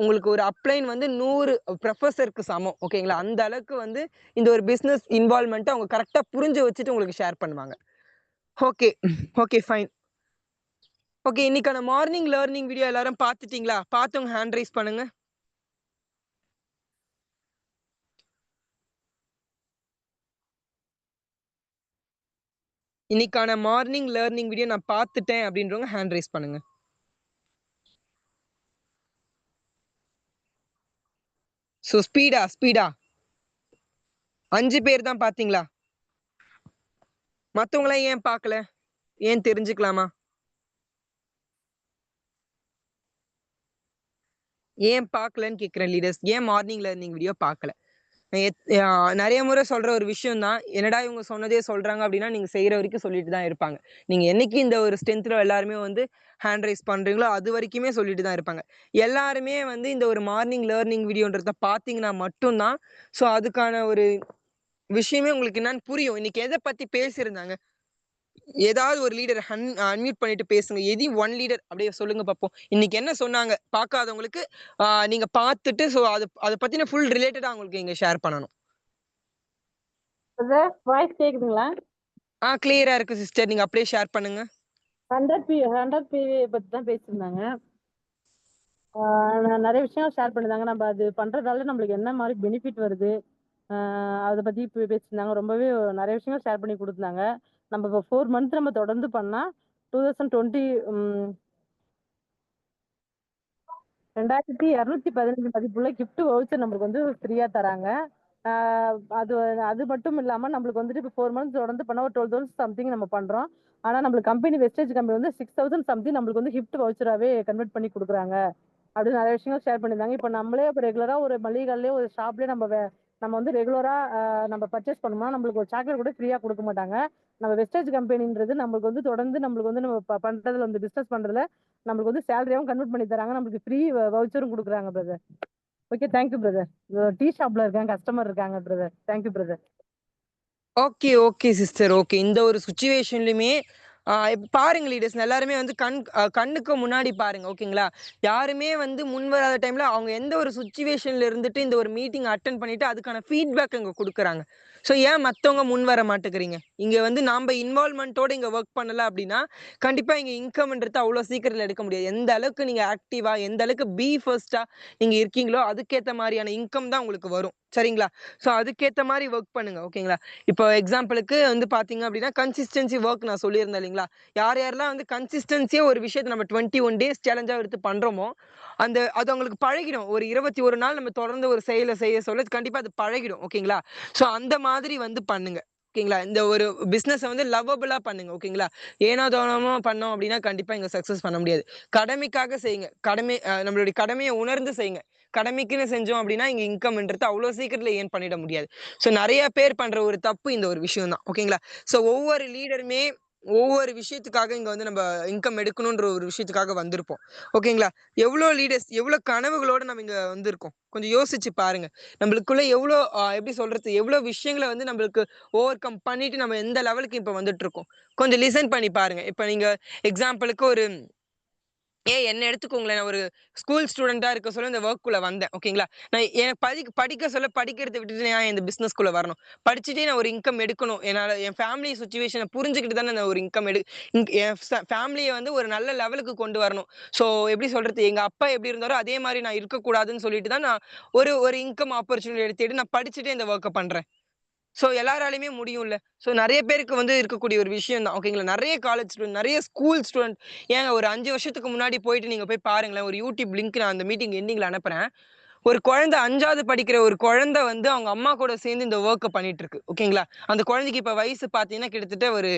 உங்களுக்கு ஒரு அப்ளைன் வந்து 100 ப்ரொஃபசருக்கு சமம். ஓகேங்களா? அந்த அளவுக்கு வந்து இந்த ஒரு பிசினஸ் இன்வால்வ்மென்ட்ட அவங்க கரெக்ட்டா புரிஞ்சு வச்சுட்டு உங்களுக்கு ஷேர் பண்ணுவாங்க. ஓகே. Okay fine. ஓகே. இன்னைக்கான மார்னிங் லேர்னிங் வீடியோ எல்லாரும் பார்த்துட்டீங்களா? பார்த்தவங்க ஹேண்ட் ரைஸ் பண்ணுங்க. இன்னைக்கான மார்னிங் லேர்னிங் வீடியோ நான் பார்த்துட்டேன் அப்படின்றவங்க ஹேண்ட் ரைஸ் பண்ணுங்க. ஸோ ஸ்பீடா 5 பேர் தான் பார்த்தீங்களா? மத்தவங்கலாம் ஏன் பார்க்கல? ஏன் தெரிஞ்சுக்கலாமா? ஏன் பார்க்கலன்னு கேட்கிறேன் லீடர்ஸ். ஏன் மார்னிங் லேர்னிங் வீடியோ பார்க்கல? நெறைய முறை சொல்ற ஒரு விஷயம் தான். என்னடா இவங்க சொன்னதே சொல்றாங்க அப்படின்னா, நீங்க செய்ற வரைக்கும் சொல்லிட்டு தான் இருப்பாங்க. நீங்க என்னைக்கு இந்த ஒரு ஸ்ட்ரென்த்ல எல்லாருமே வந்து ஹேண்ட் ரைஸ் பண்றீங்களோ, அது வரைக்குமே சொல்லிட்டு தான் இருப்பாங்க. எல்லாருமே வந்து இந்த ஒரு மார்னிங் லேர்னிங் வீடியோன்றத பார்த்தீங்கன்னா மட்டும் தான், ஸோ அதுக்கான ஒரு விஷயமே உங்களுக்கு என்னன்னு புரியும். இன்னைக்கு எத பத்தி பேசியிருந்தாங்க? ஏதாவது ஒரு லீடர் அன்மியூட் பண்ணிட்டு பேசுங்க. ஒன் லீடர் அப்படியே சொல்லுங்க பாப்போம். இன்னைக்கு என்ன சொன்னாங்க? பார்க்காதவங்களுக்கு நீங்க பார்த்துட்டு ஸோ அத பத்தின ஃபுல் ரிலேட்டடா அவங்களுக்கு நீங்க ஷேர் பண்ணணும். பிரதர் வாய்ஸ் கேக்குதுங்களா? கிளியரா இருக்கு சிஸ்டர். நீங்க அப்படியே ஷேர் பண்ணுங்க. 100 PV பத்தி தான் பேசியிருந்தாங்க. நிறைய விஷயம் ஷேர் பண்ணிருந்தாங்க. நம்ம அது பண்றதால நம்மளுக்கு என்ன மாதிரி பெனிஃபிட் வருது, அதை பத்தி பேசியிருந்தாங்க. ரொம்பவே நிறைய விஷயங்கள் ஷேர் பண்ணி கொடுத்தாங்க. நம்ம இப்போ 4 மந்த் நம்ம தொடர்ந்து பண்ணா 2020 2215 மதிப்புள்ள கிஃப்ட் வவுச்சர் நம்மளுக்கு வந்து ஃப்ரீயா தராங்க. அது அது மட்டும் இல்லாம நம்மளுக்கு வந்துட்டு இப்போ 4 மந்த்ஸ் தொடர்ந்து பண்ணா ஒரு 12,000 சம்திங் நம்ம பண்றோம். ஆனா நம்மளுக்கு கம்பெனி வெஸ்டேஜ் கம்பெனி வந்து 6,000 சம்திங் நம்மளுக்கு வந்து கிஃப்ட் வவுச்சராவே கன்வெர்ட் பண்ணி கொடுக்குறாங்க அப்படின்னு நிறைய விஷயங்கள் ஷேர் பண்ணியிருந்தாங்க. இப்போ நம்மளே இப்போ ரெகுலரா ஒரு மளிகை கடையிலே ஒரு ஷாப்லேயே நம்ம வந்து ரெகுலரா நம்ம பர்ச்சேஸ் பண்ணோம்னா நம்மளுக்கு ஒரு சாக்லேட் கூட ஃப்ரீயா கொடுக்க மாட்டாங்க. நம்ம வெஸ்டேஜ் கம்பெனின்றது நம்மளுக்கு வந்து தொடர்ந்து நம்மளுக்கு வந்து நம்ம பண்றதுல வந்து பிசினஸ் பண்றதுல நம்மளுக்கு வந்து சேலரியாவும் கன்வெர்ட் பண்ணி தராங்க. நம்மளுக்கு ஃப்ரீ வவுச்சரும் கொடுக்குறாங்க brother. Okay thank you brother. Tea ஷாப்ல இருக்கேன், கஸ்டமர் இருக்காங்க brother. Thank you brother. Okay sister. Okay. இந்த ஒரு சிச்சுவேஷன்லயுமே இப்ப பாருங்க லீடர்ஸ் எல்லாருமே வந்து கண்ணுக்கு முன்னாடி பாருங்க. ஓகேங்களா? யாருமே வந்து முன் வராத டைம்ல அவங்க எந்த ஒரு சிச்சுவேஷன்ல இருந்துட்டு இந்த ஒரு மீட்டிங் அட்டெண்ட் பண்ணிட்டு அதுக்கான ஃபீட்பேக் அங்க குடுக்குறாங்க. ஸோ ஏன் மத்தவங்க முன் வர மாட்டேங்கிறீங்க? இங்க வந்து நாம இன்வால்வ்மென்ட்டோட இங்க வொர்க் பண்ணல அப்படின்னா, கண்டிப்பா இங்க இன்கம்ன்றது அவ்வளோ சீக்கிரத்துல எடுக்க முடியாது. எந்த அளவுக்கு நீங்க ஆக்டிவா, எந்த அளவுக்கு ஃபர்ஸ்ட்டா நீங்க இருக்கீங்களோ, அதுக்கேத்த மாரியான இன்கம் தான் உங்களுக்கு வரும். சரிங்களா? ஸோ அதுக்கேத்த மாரி வொர்க் பண்ணுங்க. ஓகேங்களா? இப்போ எக்ஸாம்பிளுக்கு வந்து பார்த்தீங்க அப்படின்னா, கன்சிஸ்டன்சி வொர்க் நான் சொல்லியிருந்தேன் இல்லைங்களா? யாரெல்லாம் வந்து கன்சிஸ்டன்சியா ஒரு விஷயத்த நம்ம 21 டேஸ் சேலஞ்சா எடுத்து பண்றோமோ, அது அவங்களுக்கு பழகிடும். ஒரு 21 நாள் நம்ம தொடர்ந்து ஒரு செயல செய்ய சொல்ல கண்டிப்பா அது பழகிடும். ஓகேங்களா? ஸோ அந்த மாதிரி வந்து பண்ணுங்க. ஓகேங்களா? இந்த ஒரு பிசினஸ வந்து லவ்வபிளா பண்ணுங்க. ஓகேங்களா? ஏனோ தானோமா பண்ணோம் அப்படின்னா, கண்டிப்பா இங்க சக்சஸ் பண்ண முடியாது. கடமைக்காக செய்யுங்க. நம்மளுடைய கடமைய உணர்ந்து செய்யுங்க. கடமைக்குன்னு செஞ்சோம் அப்படின்னா, இங்க இன்கம்ன்றது அவ்வளோ சீக்கிரத்துல ஏர்ன் பண்ணிட முடியாது. ஸோ நெறைய பேர் பண்ற ஒரு தப்பு இந்த ஒரு விஷயம் தான். ஓகேங்களா? ஸோ ஒவ்வொரு லீடருமே ஒவ்வொரு விஷயத்துக்காக இங்க வந்து நம்ம இன்கம் எடுக்கணுன்ற ஒரு விஷயத்துக்காக வந்திருப்போம். ஓகேங்களா? எவ்ளோ லீடர்ஸ், எவ்ளோ கனவுகளோட நம்ம இங்க வந்திருக்கோம். கொஞ்சம் யோசிச்சு பாருங்க. நம்மளுக்குள்ள எவ்ளோ எப்படி சொல்றது? எவ்ளோ விஷயங்கள வந்து நம்மளுக்கு ஓவர் கம் பண்ணிட்டு நம்ம எந்த லெவலுக்கு இப்ப வந்துட்டுருக்கோம். கொஞ்சம் லிசன் பண்ணி பாருங்க. இப்ப நீங்க எக்ஸாம்பிளுக்கு ஒரு என்ன எடுத்துக்கோங்களேன். நான் ஒரு ஸ்கூல் ஸ்டூடெண்ட்டா இருக்க சொல்ல இந்த வொர்க்குள்ள வந்தேன். ஓகேங்களா? நான் எனக்கு படிக்க சொல்ல படிக்கிறத விட்டுட்டு நான் இந்த பிசினஸ்க்குள்ள வரணும். படிச்சுட்டே நான் ஒரு இன்கம் எடுக்கணும். என் ஃபேமிலி சிச்சுவேஷன புரிஞ்சுக்கிட்டு தானே நான் ஒரு இன்கம் என் ஃபேமிலிய வந்து ஒரு நல்ல லெவலுக்கு கொண்டு வரணும். ஸோ எப்படி சொல்றது? எங்க அப்பா எப்படி இருந்தாரோ அதே மாரி நான் இருக்கக்கூடாதுன்னு சொல்லிட்டு தான் நான் ஒரு ஒரு இன்கம் ஆப்பர்ச்சுனிட்டி தேடி நான் படிச்சுட்டே இந்த வொர்க்க பண்றேன். ஸோ எல்லாராலயுமே முடியும்ல. ஸோ நெறைய பேருக்கு வந்து இருக்கக்கூடிய ஒரு விஷயம் தான். ஓகேங்களா? நெறைய காலேஜ் ஸ்டூடண்ட், நெறைய ஸ்கூல் ஸ்டூடண்ட் ஏங்க ஒரு 5 வருஷத்துக்கு முன்னாடி போயிட்டு நீங்க போய் பாருங்களேன். ஒரு யூடியூப் லிங்க் நான் அந்த மீட்டிங் எண்டிங்ல அனுப்புறேன். ஒரு குழந்தை 5வது படிக்கிற ஒரு குழந்தை வந்து அவங்க அம்மா கூட சேர்ந்து இந்த வொர்க்க பண்ணிட்டு இருக்கு. ஓகேங்களா? அந்த குழந்தைக்கு இப்ப வயசு பார்த்தீங்கன்னா, கிட்டத்தட்ட ஒரு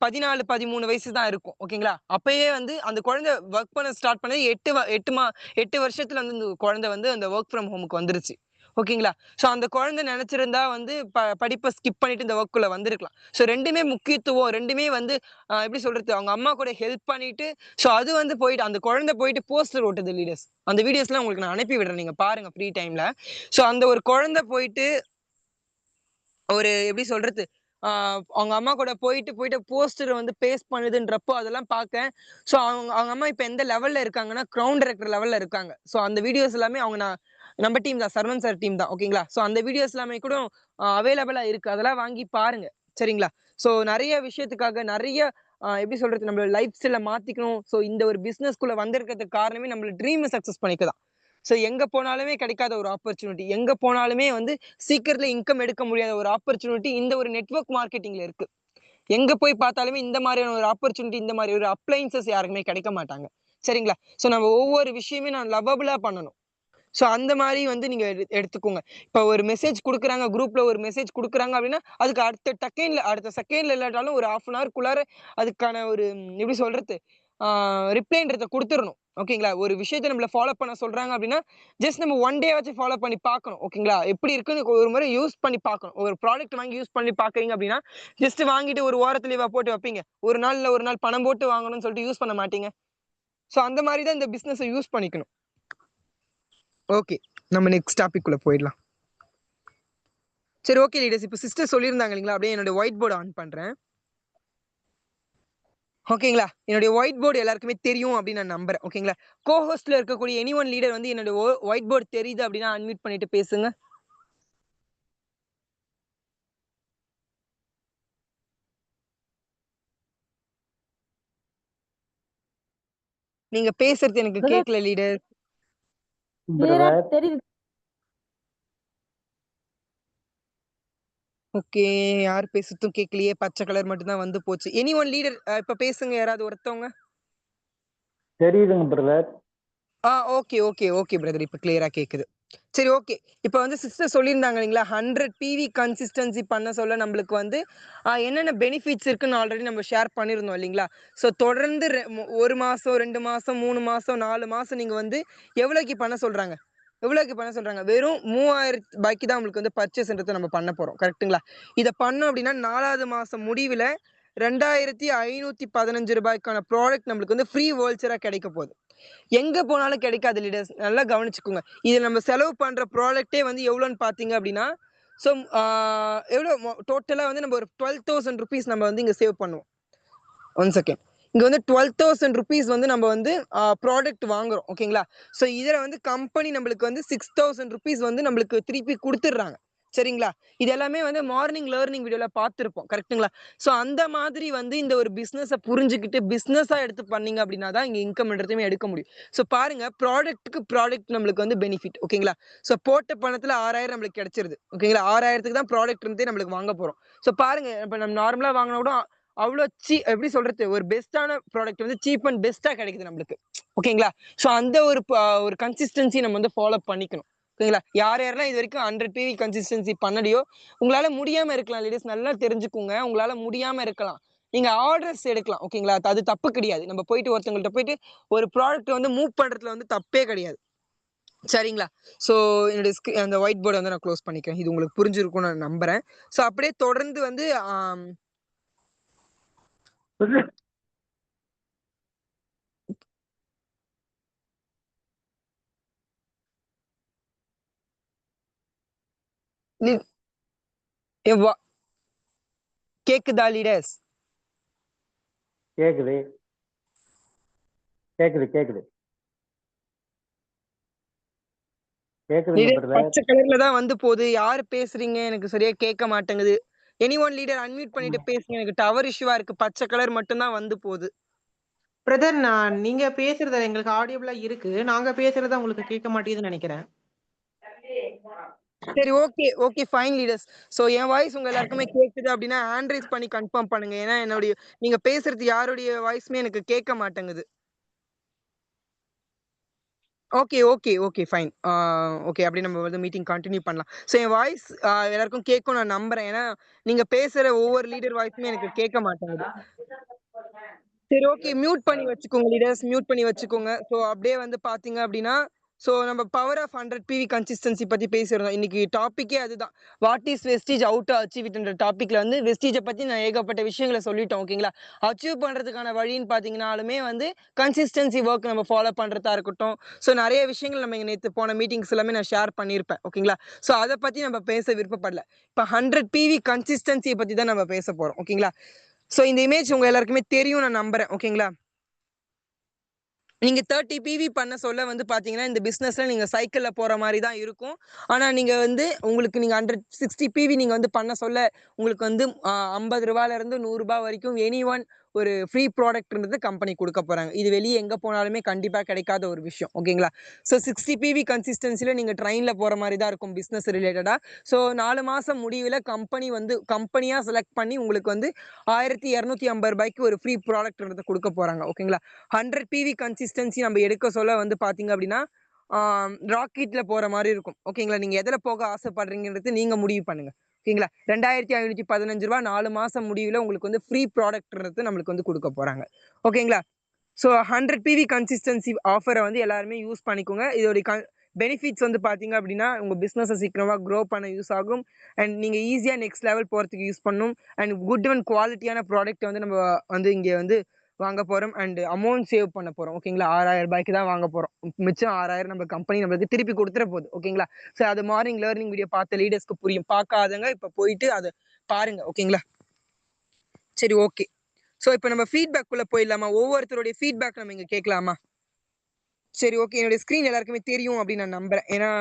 14, 13 வயசு தான் இருக்கும். ஓகேங்களா? அப்பயே வந்து அந்த குழந்தை வொர்க் பண்ண ஸ்டார்ட் பண்ணது 8 வருஷத்துல வந்து இந்த குழந்தை வந்து அந்த வொர்க் ஃப்ரம் ஹோம்க்கு வந்துருச்சு. ஓகேங்களா? ஸோ அந்த குழந்தை நெனச்சிருந்தா வந்து படிப்ப ஸ்கிப் பண்ணிட்டு இந்த வொர்க்குள்ள வந்திருக்கலாம். ஸோ 2மே முக்கியத்துவம். 2மே வந்து எப்படி சொல்றது? அவங்க அம்மா கூட ஹெல்ப் பண்ணிட்டு, ஸோ அது வந்து போயிட்டு அந்த குழந்தை போயிட்டு போஸ்டர் ஒட்டுது லீடர்ஸ். அந்த வீடியோஸ்லாம் உங்களுக்கு நான் அனுப்பி விடுறேன். நீங்க பாருங்க ஃப்ரீ டைம்ல. ஸோ அந்த ஒரு குழந்தை போயிட்டு ஒரு எப்படி சொல்றது? ஆ அவங்க அம்மா கூட போயிட்டு போஸ்டர் வந்து பேஸ்ட் பண்ணுதுன்றப்போ அதெல்லாம் பாக்கேன். ஸோ அவங்க அவங்க அம்மா இப்ப எந்த லெவல்ல இருக்காங்கன்னா, கிரவுண்ட் டைரக்டர் லெவல்ல இருக்காங்க. ஸோ அந்த வீடியோஸ் எல்லாமே நம்ம டீம் தான். சரவணன் சார் டீம் தான். ஓகேங்களா? ஸோ அந்த வீடியோஸ் எல்லாமே கூட அவைலபிளா இருக்கு. அதெல்லாம் வாங்கி பாருங்க. சரிங்களா? ஸோ நெறைய விஷயத்துக்காக நெறைய எப்படி சொல்றது? நம்மளோட லைஃப் ஸ்டைல மாத்திக்கணும். ஸோ இந்த ஒரு பிசினஸ்க்குள்ள வந்திருக்கிறதுக்கு காரணமே நம்மளோட ட்ரீம சக்சஸ் பண்ணிக்க தான். ஸோ எங்க போனாலுமே கிடைக்காத ஒரு ஆப்பர்ச்சுனிட்டி. எங்க போனாலுமே வந்து சீக்கிரத்துல இன்கம் எடுக்க முடியாத ஒரு ஆப்பர்ச்சுனிட்டி இந்த ஒரு நெட்வொர்க் மார்க்கெட்டிங்ல இருக்கு. எங்க போய் பார்த்தாலுமே இந்த மாதிரியான ஒரு ஆப்பர்ச்சுனிட்டி, இந்த மாதிரி ஒரு அப்ளையன்ஸஸ் யாருக்குமே கிடைக்க மாட்டாங்க. சரிங்களா? ஸோ நம்ம ஒவ்வொரு விஷயமே நான் லவ்வபிளா பண்ணணும். ஸோ அந்த மாரி வந்து நீங்க எடுத்துக்கோங்க. இப்ப ஒரு மெசேஜ் குடுக்குறாங்க, குரூப்ல ஒரு மெசேஜ் குடுக்குறாங்க அப்டின்னா, அதுக்கு அடுத்த செகண்ட்ல இல்லாட்டாலும் ஒரு 1/2 அன் ஹவர்க்குள்ளார அதுக்கான ஒரு எப்படி சொல்றது? ஆ ரிப்ளைன்றத குடுத்துறணும். ஓகேங்களா? ஒரு விஷயத்த நம்மள ஃபாலோ பண்ண சொல்றாங்க அப்டின்னா, ஜஸ்ட் நம்ம 1 டே ஆச்சும் ஃபாலோ பண்ணி பார்க்கணும். ஓகேங்களா? எப்படி இருக்குன்னு ஒரு முறை யூஸ் பண்ணி பார்க்கணும். ஒரு ப்ராடக்ட் வாங்கி யூஸ் பண்ணி பார்க்குறீங்க அப்டின்னா, ஜஸ்ட் வாங்கிட்டு ஒரு ஓரத்துலயேவா போட்டு வைப்பீங்க? ஒரு நாள் இல்ல ஒரு நாள் பணம் போட்டு வாங்கணும்னு சொல்லிட்டு யூஸ் பண்ண மாட்டீங்க. ஸோ அந்த மாரி தான் இந்த பிசினஸ யூஸ் பண்ணிக்கணும். ஓகே. நம்ம நெக்ஸ்ட் டாபிக் குள்ள போயிடலாம். சரி ஓகே லீடர்ஸ். இப்ப சிஸ்டர் சொல்லியிருந்தாங்க இல்லைங்களா? அப்படியே என்னோட ஒயிட் போர்ட் ஆன் பண்றேன். ஓகேங்களா? என்னுடைய ஒயிட் போர்ட் எல்லாருக்குமே தெரியும் அப்படின்னு நான் நம்புறேன். ஓகேங்களா? ஹோஸ்ட்ல இருக்கக்கூடிய எனி ஒன் லீடர் வந்து என்னோட ஒயிட் போர்ட் தெரியுது அப்படின்னா அன்மியூட் பண்ணிட்டு பேசுங்க. நீங்க பேசுறது எனக்கு பிரதர் கேட்கல லீடர். கிளியரா பிரதர் தெரியுது. ஓகே. யார் பேசுறதும் கேட்கலையே. பச்சை கலர் மட்டும் தான் வந்து போச்சு. எனி ஒன் லீடர் இப்ப பேசுங்க யாராவது ஒருத்தவங்க. தெரியுதுங்க பிரதர். Okay brother. இப்ப கிளியரா கேக்குது. சரி ஓகே. இப்ப வந்து சிஸ்டர் சொல்லியிருந்தாங்க இல்லைங்களா? 100 பிவி கன்சிஸ்டன்சி பண்ண சொல்ல நம்மளுக்கு வந்து என்னென்ன பெனிஃபிட்ஸ் இருக்குன்னு ஆல்ரெடி நம்ம ஷேர் பண்ணியிருந்தோம் இல்லைங்களா? ஸோ தொடர்ந்து 1 மாசம், 2 மாசம், 3 மாசம், 4 மாசம் நீங்க வந்து எவ்வளோக்கு பண்ண சொல்றாங்க? எவ்வளோக்கு பண்ண சொல்றாங்க? வெறும் ரூ. 3000 தான் உங்களுக்கு வந்து பர்ச்சேஸ்ன்றத நம்ம பண்ண போறோம். கரெக்ட்டுங்களா? இத பண்ணோம் அப்படின்னா 4வது மாசம் முடிவில ரூ. 2515க்கான ப்ராடக்ட் நம்மளுக்கு வந்து ஃப்ரீ வவுச்சரா கிடைக்க போகுது. எங்க போனாலும் கிடைக்காது லீடர்ஸ். நல்லா கவனிச்சுக்கோங்க. இது நம்ம செலவு பண்ற ப்ராடக்ட்டே வந்து எவ்வளோன்னு பார்த்தீங்க அப்படின்னா, ஸோ எவ்வளோ டோட்டலா வந்து நம்ம ஒரு ₹12,000 நம்ம வந்து இங்க சேவ் பண்ணுவோம். 1 செகண்ட். இங்க வந்து ₹12,000 வந்து நம்ம வந்து ப்ராடக்ட் வாங்குறோம். ஓகேங்களா? ஸோ இதுல வந்து கம்பெனி நம்மளுக்கு வந்து ₹6,000 வந்து நம்மளுக்கு திருப்பி குடுத்துடுறாங்க. சரிங்களா? இது எல்லாமே வந்து மார்னிங் லேர்னிங் வீடியோல பார்த்திருப்போம். கரெக்ட்டுங்களா? ஸோ அந்த மாதிரி வந்து இந்த ஒரு பிசினஸ புரிஞ்சுகிட்டு பிசினஸா எடுத்து பண்ணீங்க அப்படின்னா தான் இங்க இன்கம்ன்றதையுமே எடுக்க முடியும். ஸோ பாருங்க ப்ராடக்ட் நம்மளுக்கு வந்து பெனிஃபிட். ஓகேங்களா? ஸோ போட்ட பணத்துல 6,000 நம்மளுக்கு கிடைச்சிருது. ஓகேங்களா? 6,000க்கு தான் ப்ராடக்ட் இருந்தே நம்மளுக்கு வாங்க போறோம். ஸோ பாருங்க இப்ப நம்ம நார்மலா வாங்குனா கூட அவ்ளோ எப்படி சொல்றது? ஒரு பெஸ்ட்டான ப்ராடக்ட் வந்து சீப் அண்ட் பெஸ்ட்டா கிடைக்குது நம்மளுக்கு. ஓகேங்களா? ஸோ அந்த ஒரு கன்சிஸ்டன்சி நம்ம வந்து ஃபாலோ பண்ணிக்கணும். ஓகேங்களா? யாரெல்லாம் இதுவரைக்கும் 100 பிவி கன்சிஸ்டன்சி பண்ணலையோ, உங்களால முடியாம இருக்கலாம் லேடீஸ். நல்லா தெரிஞ்சுக்கோங்க. உங்களால முடியாம இருக்கலாம். நீங்க ஆர்டர்ஸ் எடுக்கலாம். ஓகேங்களா? அது தப்பு கிடையாது. நம்ம போயிட்டு ஒருத்தவங்கள்ட்ட போயிட்டு ஒரு ப்ராடக்ட் வந்து மூவ் பண்றதுல வந்து தப்பே கிடையாது. சரிங்களா? ஸோ என்னுடைய அந்த ஒயிட் போர்ட வந்து நான் குளோஸ் பண்ணிக்கிறேன். இது உங்களுக்கு புரிஞ்சிருக்கும்னு நான் நம்புறேன். ஸோ அப்படியே தொடர்ந்து வந்து லி எவ்வா கேக்குதா லீடர்ஸ்? கேக்குது. கேக்குது கேக்குது கேக்குதுங்க லீடர் பிரதர். பச்சை கலர்ல தான் வந்து போகுது. யாரு பேசுறீங்க? எனக்கு சரியா கேட்க மாட்டேங்குது. எனிஒன் லீடர் அன்மியூட் பண்ணிட்டு பேசுங்க. எனக்கு டவர் இஷ்யூவா இருக்கு. பச்சை கலர் மட்டும் தான் வந்து போகுது. பிரதர் நீங்க பேசுறது எங்களுக்கு ஆடியபிளா இருக்கு. நாங்க பேசுறது உங்களுக்கு கேட்க மாட்டேங்குதுன்னு நினைக்கிறேன். சரி, okay, okay, fine leaders. So என் வாய்ஸ் உங்க எல்லாருக்குமே கேக்குது அப்படின்னா ஹேண்ட் ரைஸ் பண்ணி கன்ஃபார்ம் பண்ணுங்க. ஏன்னா என்னுடைய நீங்க பேசுறது யாருடைய வாய்ஸுமே எனக்கு கேட்க மாட்டேங்குது. Okay, okay, okay, fine. Okay, அப்படியே நம்ம வந்து மீட்டிங் கன்டின்யூ பண்ணலாம். சோ என் வாய்ஸ் எல்லாருக்கும் கேட்கும் நான் நம்புறேன். ஏன்னா நீங்க பேசுற ஒவ்வொரு லீடர் வாய்ஸுமே எனக்கு கேட்க மாட்டேங்குது. சரி, ஓகே. மியூட் பண்ணி வச்சுக்கோங்க லீடர்ஸ். மியூட் பண்ணி வச்சுக்கோங்க. சோ அப்படியே வந்து பார்த்தீங்க அப்படின்னா, சோ நம்ம பவர் ஆஃப் 100 பிவி கன்சிஸ்டன்சி பத்தி பேசியிருந்தோம். இன்னைக்கு டாபிக்கே அதுதான். What is Vestige how to achieve இட்ன்ற டாபிக்ல வந்து வெஸ்டீஜ பத்தி நான் ஏகப்பட்ட விஷயங்கள சொல்லிட்டோம். ஓகேங்களா? அச்சீவ் பண்றதுக்கான வழின்னு பார்த்தீங்கனாலுமே வந்து கன்சிஸ்டன்சி வொர்க் நம்ம ஃபாலோ பண்றதா இருக்கட்டும். சோ நெறைய விஷயங்கள் நம்ம நேத்து போன மீட்டிங்ஸ் எல்லாமே நான் ஷேர் பண்ணியிருப்பேன். ஓகேங்களா? சோ அத பத்தி நம்ம பேச விருப்பப்படல. இப்ப 100 பிவி கன்சிஸ்டன்சிய பத்தி தான் நம்ம பேச போறோம். ஓகேங்களா? சோ இந்த இமேஜ் உங்க எல்லாருக்குமே தெரியும் நான் நம்புறேன். ஓகேங்களா? நீங்க 30 பிவி பண்ண சொல்ல வந்து பார்த்தீங்கன்னா, இந்த பிசினஸ்ல நீங்க சைக்கிள்ல போற மாரி தான் இருக்கும். ஆனா நீங்க வந்து உங்களுக்கு நீங்க 160 பிவி நீங்க வந்து பண்ண சொல்ல, உங்களுக்கு வந்து ரூ. 50லேருந்து ரூ. 100 வரைக்கும் எனி ஒன் ஒரு ஃப்ரீ ப்ராடக்ட்ன்றது கம்பெனி குடுக்க போறாங்க. இது வெளிய எங்க போனாலுமே கண்டிப்பா கிடைக்காத ஒரு விஷயம். ஓகேங்களா? சோ 60 பிவி கன்சிஸ்டன்சில நீங்க ட்ரெயின்ல போற மாரி தான் இருக்கும் பிசினஸ் ரிலேட்டடா. சோ 4 மாசம் முடிவுல கம்பெனி வந்து கம்பெனியா செலக்ட் பண்ணி உங்களுக்கு வந்து ரூ. 1250க்கு ஒரு ஃப்ரீ ப்ராடக்ட்ன்றத குடுக்க போறாங்க. ஓகேங்களா? 100 பிவி கன்சிஸ்டன்சி நம்ம எடுக்க சொல்ல வந்து பார்த்தீங்க அப்படின்னா, ராக்கெட்ல போற மாரி இருக்கும். ஓகேங்களா? நீங்க எதுல போக ஆசைப்படுறீங்கன்றது நீங்க முடிவு பண்ணுங்க. ஓகேங்களா? ரூ. 2515 4 மாசம் முடிவுல உங்களுக்கு வந்து ஃப்ரீ ப்ராடக்ட்ன்றது நம்மளுக்கு வந்து குடுக்க போறாங்க. ஓகேங்களா? சோ 100 பிவி கன்சிஸ்டன்சி ஆஃபர வந்து எல்லாருமே யூஸ் பண்ணிக்கோங்க. இதோட பெனிஃபிட்ஸ் வந்து பார்த்தீங்க அப்படின்னா, உங்க பிசினஸ சீக்கிரமா குரோ பண்ண யூஸ் ஆகும். அண்ட் நீங்க ஈஸியா நெக்ஸ்ட் லெவல் போறதுக்கு யூஸ் பண்ணும். அண்ட் குட் அண்ட் குவாலிட்டியான ப்ராடக்ட் வந்து நம்ம வந்து இங்க வந்து வாங்க போறோம். அண்ட் அமௌண்ட் சேவ் பண்ண போறோம். ஓகேங்களா? ரூ. 6000க்கு தான் வாங்க போறோம். மிச்சம் 6000 நம்ம கம்பெனி நம்மளுக்கு திருப்பி குடுத்துற போகுது. ஓகேங்களா? சோ அது மார்னிங் லேர்னிங் வீடியோ பார்த்த லீடர்ஸ்க்கு புரியும். பார்க்காதவங்க இப்ப போயிட்டு அத பாருங்க. ஓகேங்களா? சரி, ஓகே. சோ இப்ப நம்ம ஃபீட்பேக் குள்ள போயிடலாமா? ஒவ்வொருத்தருடைய ஃபீட்பேக் நம்ம இங்க கேட்கலாமா? சரி, ஓகே. என்னுடைய ஸ்க்ரீன் எல்லாருக்குமே தெரியும் அப்படின்னு நான் நம்புறேன். ஏன்னா,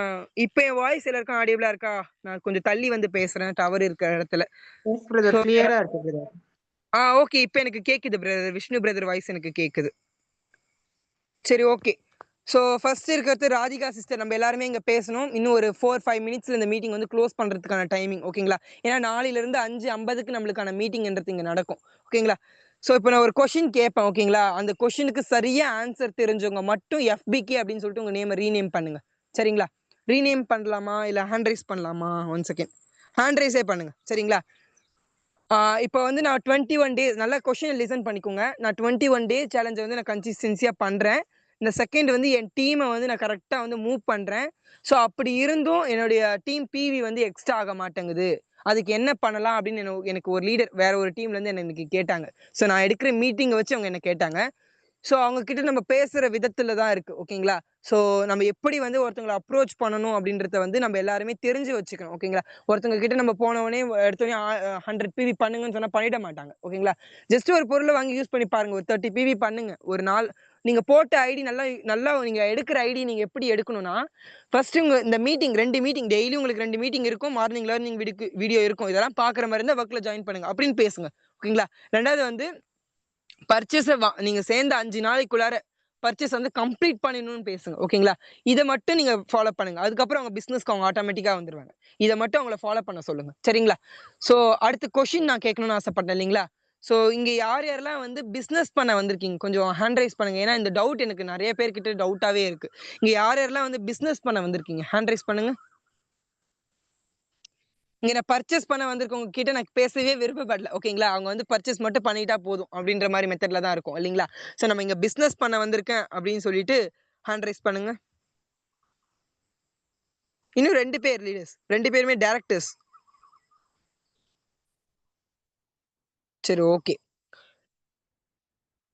இப்ப என் வாய்ஸ் எல்லாருக்கும் ஆடியபிளா இருக்கா? நான் கொஞ்சம் தள்ளி வந்து பேசுறேன் டவர் இருக்கிற இடத்துல. எஸ் பிரதர், சோ கிளியரா இருக்கு பிரதர். ஓகே. இப்ப எனக்கு கேக்குது பிரதர். விஷ்ணு பிரதர் வாய்ஸ் எனக்கு கேக்குது. சரி, ஓகே. சோ ஃபர்ஸ்ட் இருக்கிறது ராதிகா சிஸ்டர். நம்ம எல்லாருமே இங்க பேசணும். இன்னும் ஒரு 4, 5 மினிட்ஸ்ல இந்த மீட்டிங் வந்து க்ளோஸ் பண்றதுக்கான டைமிங். ஓகேங்களா? ஏன்னா நாளையிலிருந்து 5:50க்கு நம்மளுக்கான மீட்டிங்ன்றது இங்க நடக்கும். ஓகேங்களா? சோ இப்ப நான் ஒரு கொஸ்டின் கேட்பேன். ஓகேங்களா? அந்த கொஸ்டினுக்கு சரியா ஆன்சர் தெரிஞ்சவங்க மட்டும் எஃபிகே அப்படின்னு சொல்லிட்டு உங்க நேம ரீநேம் பண்ணுங்க. சரிங்களா? ரீநேம் பண்ணலாமா? இல்ல ஹேண்ட் ரைஸ் பண்ணலாமா? 1 செகண்ட். ஹேண்ட் ரைஸே பண்ணுங்க. சரிங்களா? இப்ப வந்து நான் 21 டேஸ் நல்லா கொஸ்டின் லிசன் பண்ணிக்கோங்க. நான் 21 டேஸ் சேலஞ்ச வந்து நான் கன்சிஸ்டன்சியா பண்றேன். இந்த செகண்ட் வந்து என் டீம வந்து நான் கரெக்ட்டா வந்து மூவ் பண்றேன். சோ அப்படி இருந்தும் என்னுடைய டீம் பிவி வந்து எக்ஸ்ட்ரா ஆக மாட்டேங்குது. அதுக்கு என்ன பண்ணலாம் அப்படின்னு எனக்கு ஒரு லீடர் வேற ஒரு டீம்ல இருந்து என்ன இன்னைக்கு கேட்டாங்க. சோ நான் எடுக்கிற மீட்டிங்க வச்சு அவங்க என்ன கேட்டாங்க. சோ அவங்க கிட்ட நம்ம பேசுற விதத்துல தான் இருக்கு. ஓகேங்களா? சோ நம்ம எப்படி வந்து ஒருத்தங்கள அப்ரோச் பண்ணணும் அப்படின்றத வந்து நம்ம எல்லாருமே தெரிஞ்சு வச்சுக்கணும். ஓகேங்களா? ஒருத்தவங்க கிட்ட நம்ம போன உடனே எடுத்தோனே 100 பிவி பண்ணுங்கன்னு சொன்னா பண்ணிட மாட்டாங்க. ஓகேங்களா? ஜஸ்ட் ஒரு பொருள வாங்கி யூஸ் பண்ணி பாருங்க. ஒரு 30 பிவி பண்ணுங்க. ஒரு நாள் நீங்க போட்ட ஐடி நல்லா நல்லா நீங்க எடுக்கிற ஐடி நீங்க எப்படி எடுக்கணும்னா, ஃபர்ஸ்ட் உங்க இந்த மீட்டிங் 2 மீட்டிங் டெய்லி உங்களுக்கு 2 மீட்டிங் இருக்கும். மார்னிங் லேர்னிங் வீடியோ இருக்கும். இதெல்லாம் பார்க்குற மாரி இருந்தா வொர்க்ல ஜாயின் பண்ணுங்க அப்படின்னு பேசுங்க. ஓகேங்களா? 2வது வந்து பர்ச்சேஸ நீங்க சேர்ந்த 5 நாளைக்குள்ளார பர்ச்சேஸ் வந்து கம்ப்ளீட் பண்ணிடணும்னு பேசுங்க. ஓகேங்களா? இத மட்டும் நீங்க ஃபாலோ பண்ணுங்க. அதுக்கப்புறம் உங்க பிசினஸ்க்கு அவங்க ஆட்டோமேட்டிக்கா வந்துருவாங்க. இத மட்டும் அவங்கள ஃபாலோ பண்ண சொல்லுங்க. சரிங்களா? சோ அடுத்த கொஸ்டின் நான் கேட்கணும்னு ஆசைப்பட்டேன் இல்லீங்களா? சோ இங்க யார் யாரெல்லாம் வந்து பிசினஸ் பண்ண வந்திருக்கீங்க? கொஞ்சம் ஹேண்ட் ரைஸ் பண்ணுங்க. ஏன்னா இந்த டவுட் எனக்கு நெறைய பேர்கிட்ட டவுட்டாவே இருக்கு. இங்க யார் யாரெல்லாம் வந்து பிசினஸ் பண்ண வந்திருக்கீங்க? ஹேண்ட் ரைஸ் பண்ணுங்க. இங்க நான் பர்ச்சேஸ் பண்ண வந்திருக்கவங்க கிட்ட நான் பேசவே விருப்பப்படல. ஓகேங்களா? அவங்க வந்து பர்ச்சேஸ் மட்டும் பண்ணிட்டா போதும் அப்படின்ற மாரி மெத்தட்ல தான் இருக்கும் இல்லீங்களா? சோ நம்ம இங்க பிசினஸ் பண்ண வந்திருக்கேன் அப்படின்னு சொல்லிட்டு ஹேண்ட் ரைஸ் பண்ணுங்க. இன்னும் 2 பேர் லீடர்ஸ். 2 பேருமே டைரக்டர்ஸ். சரி, ஓகே.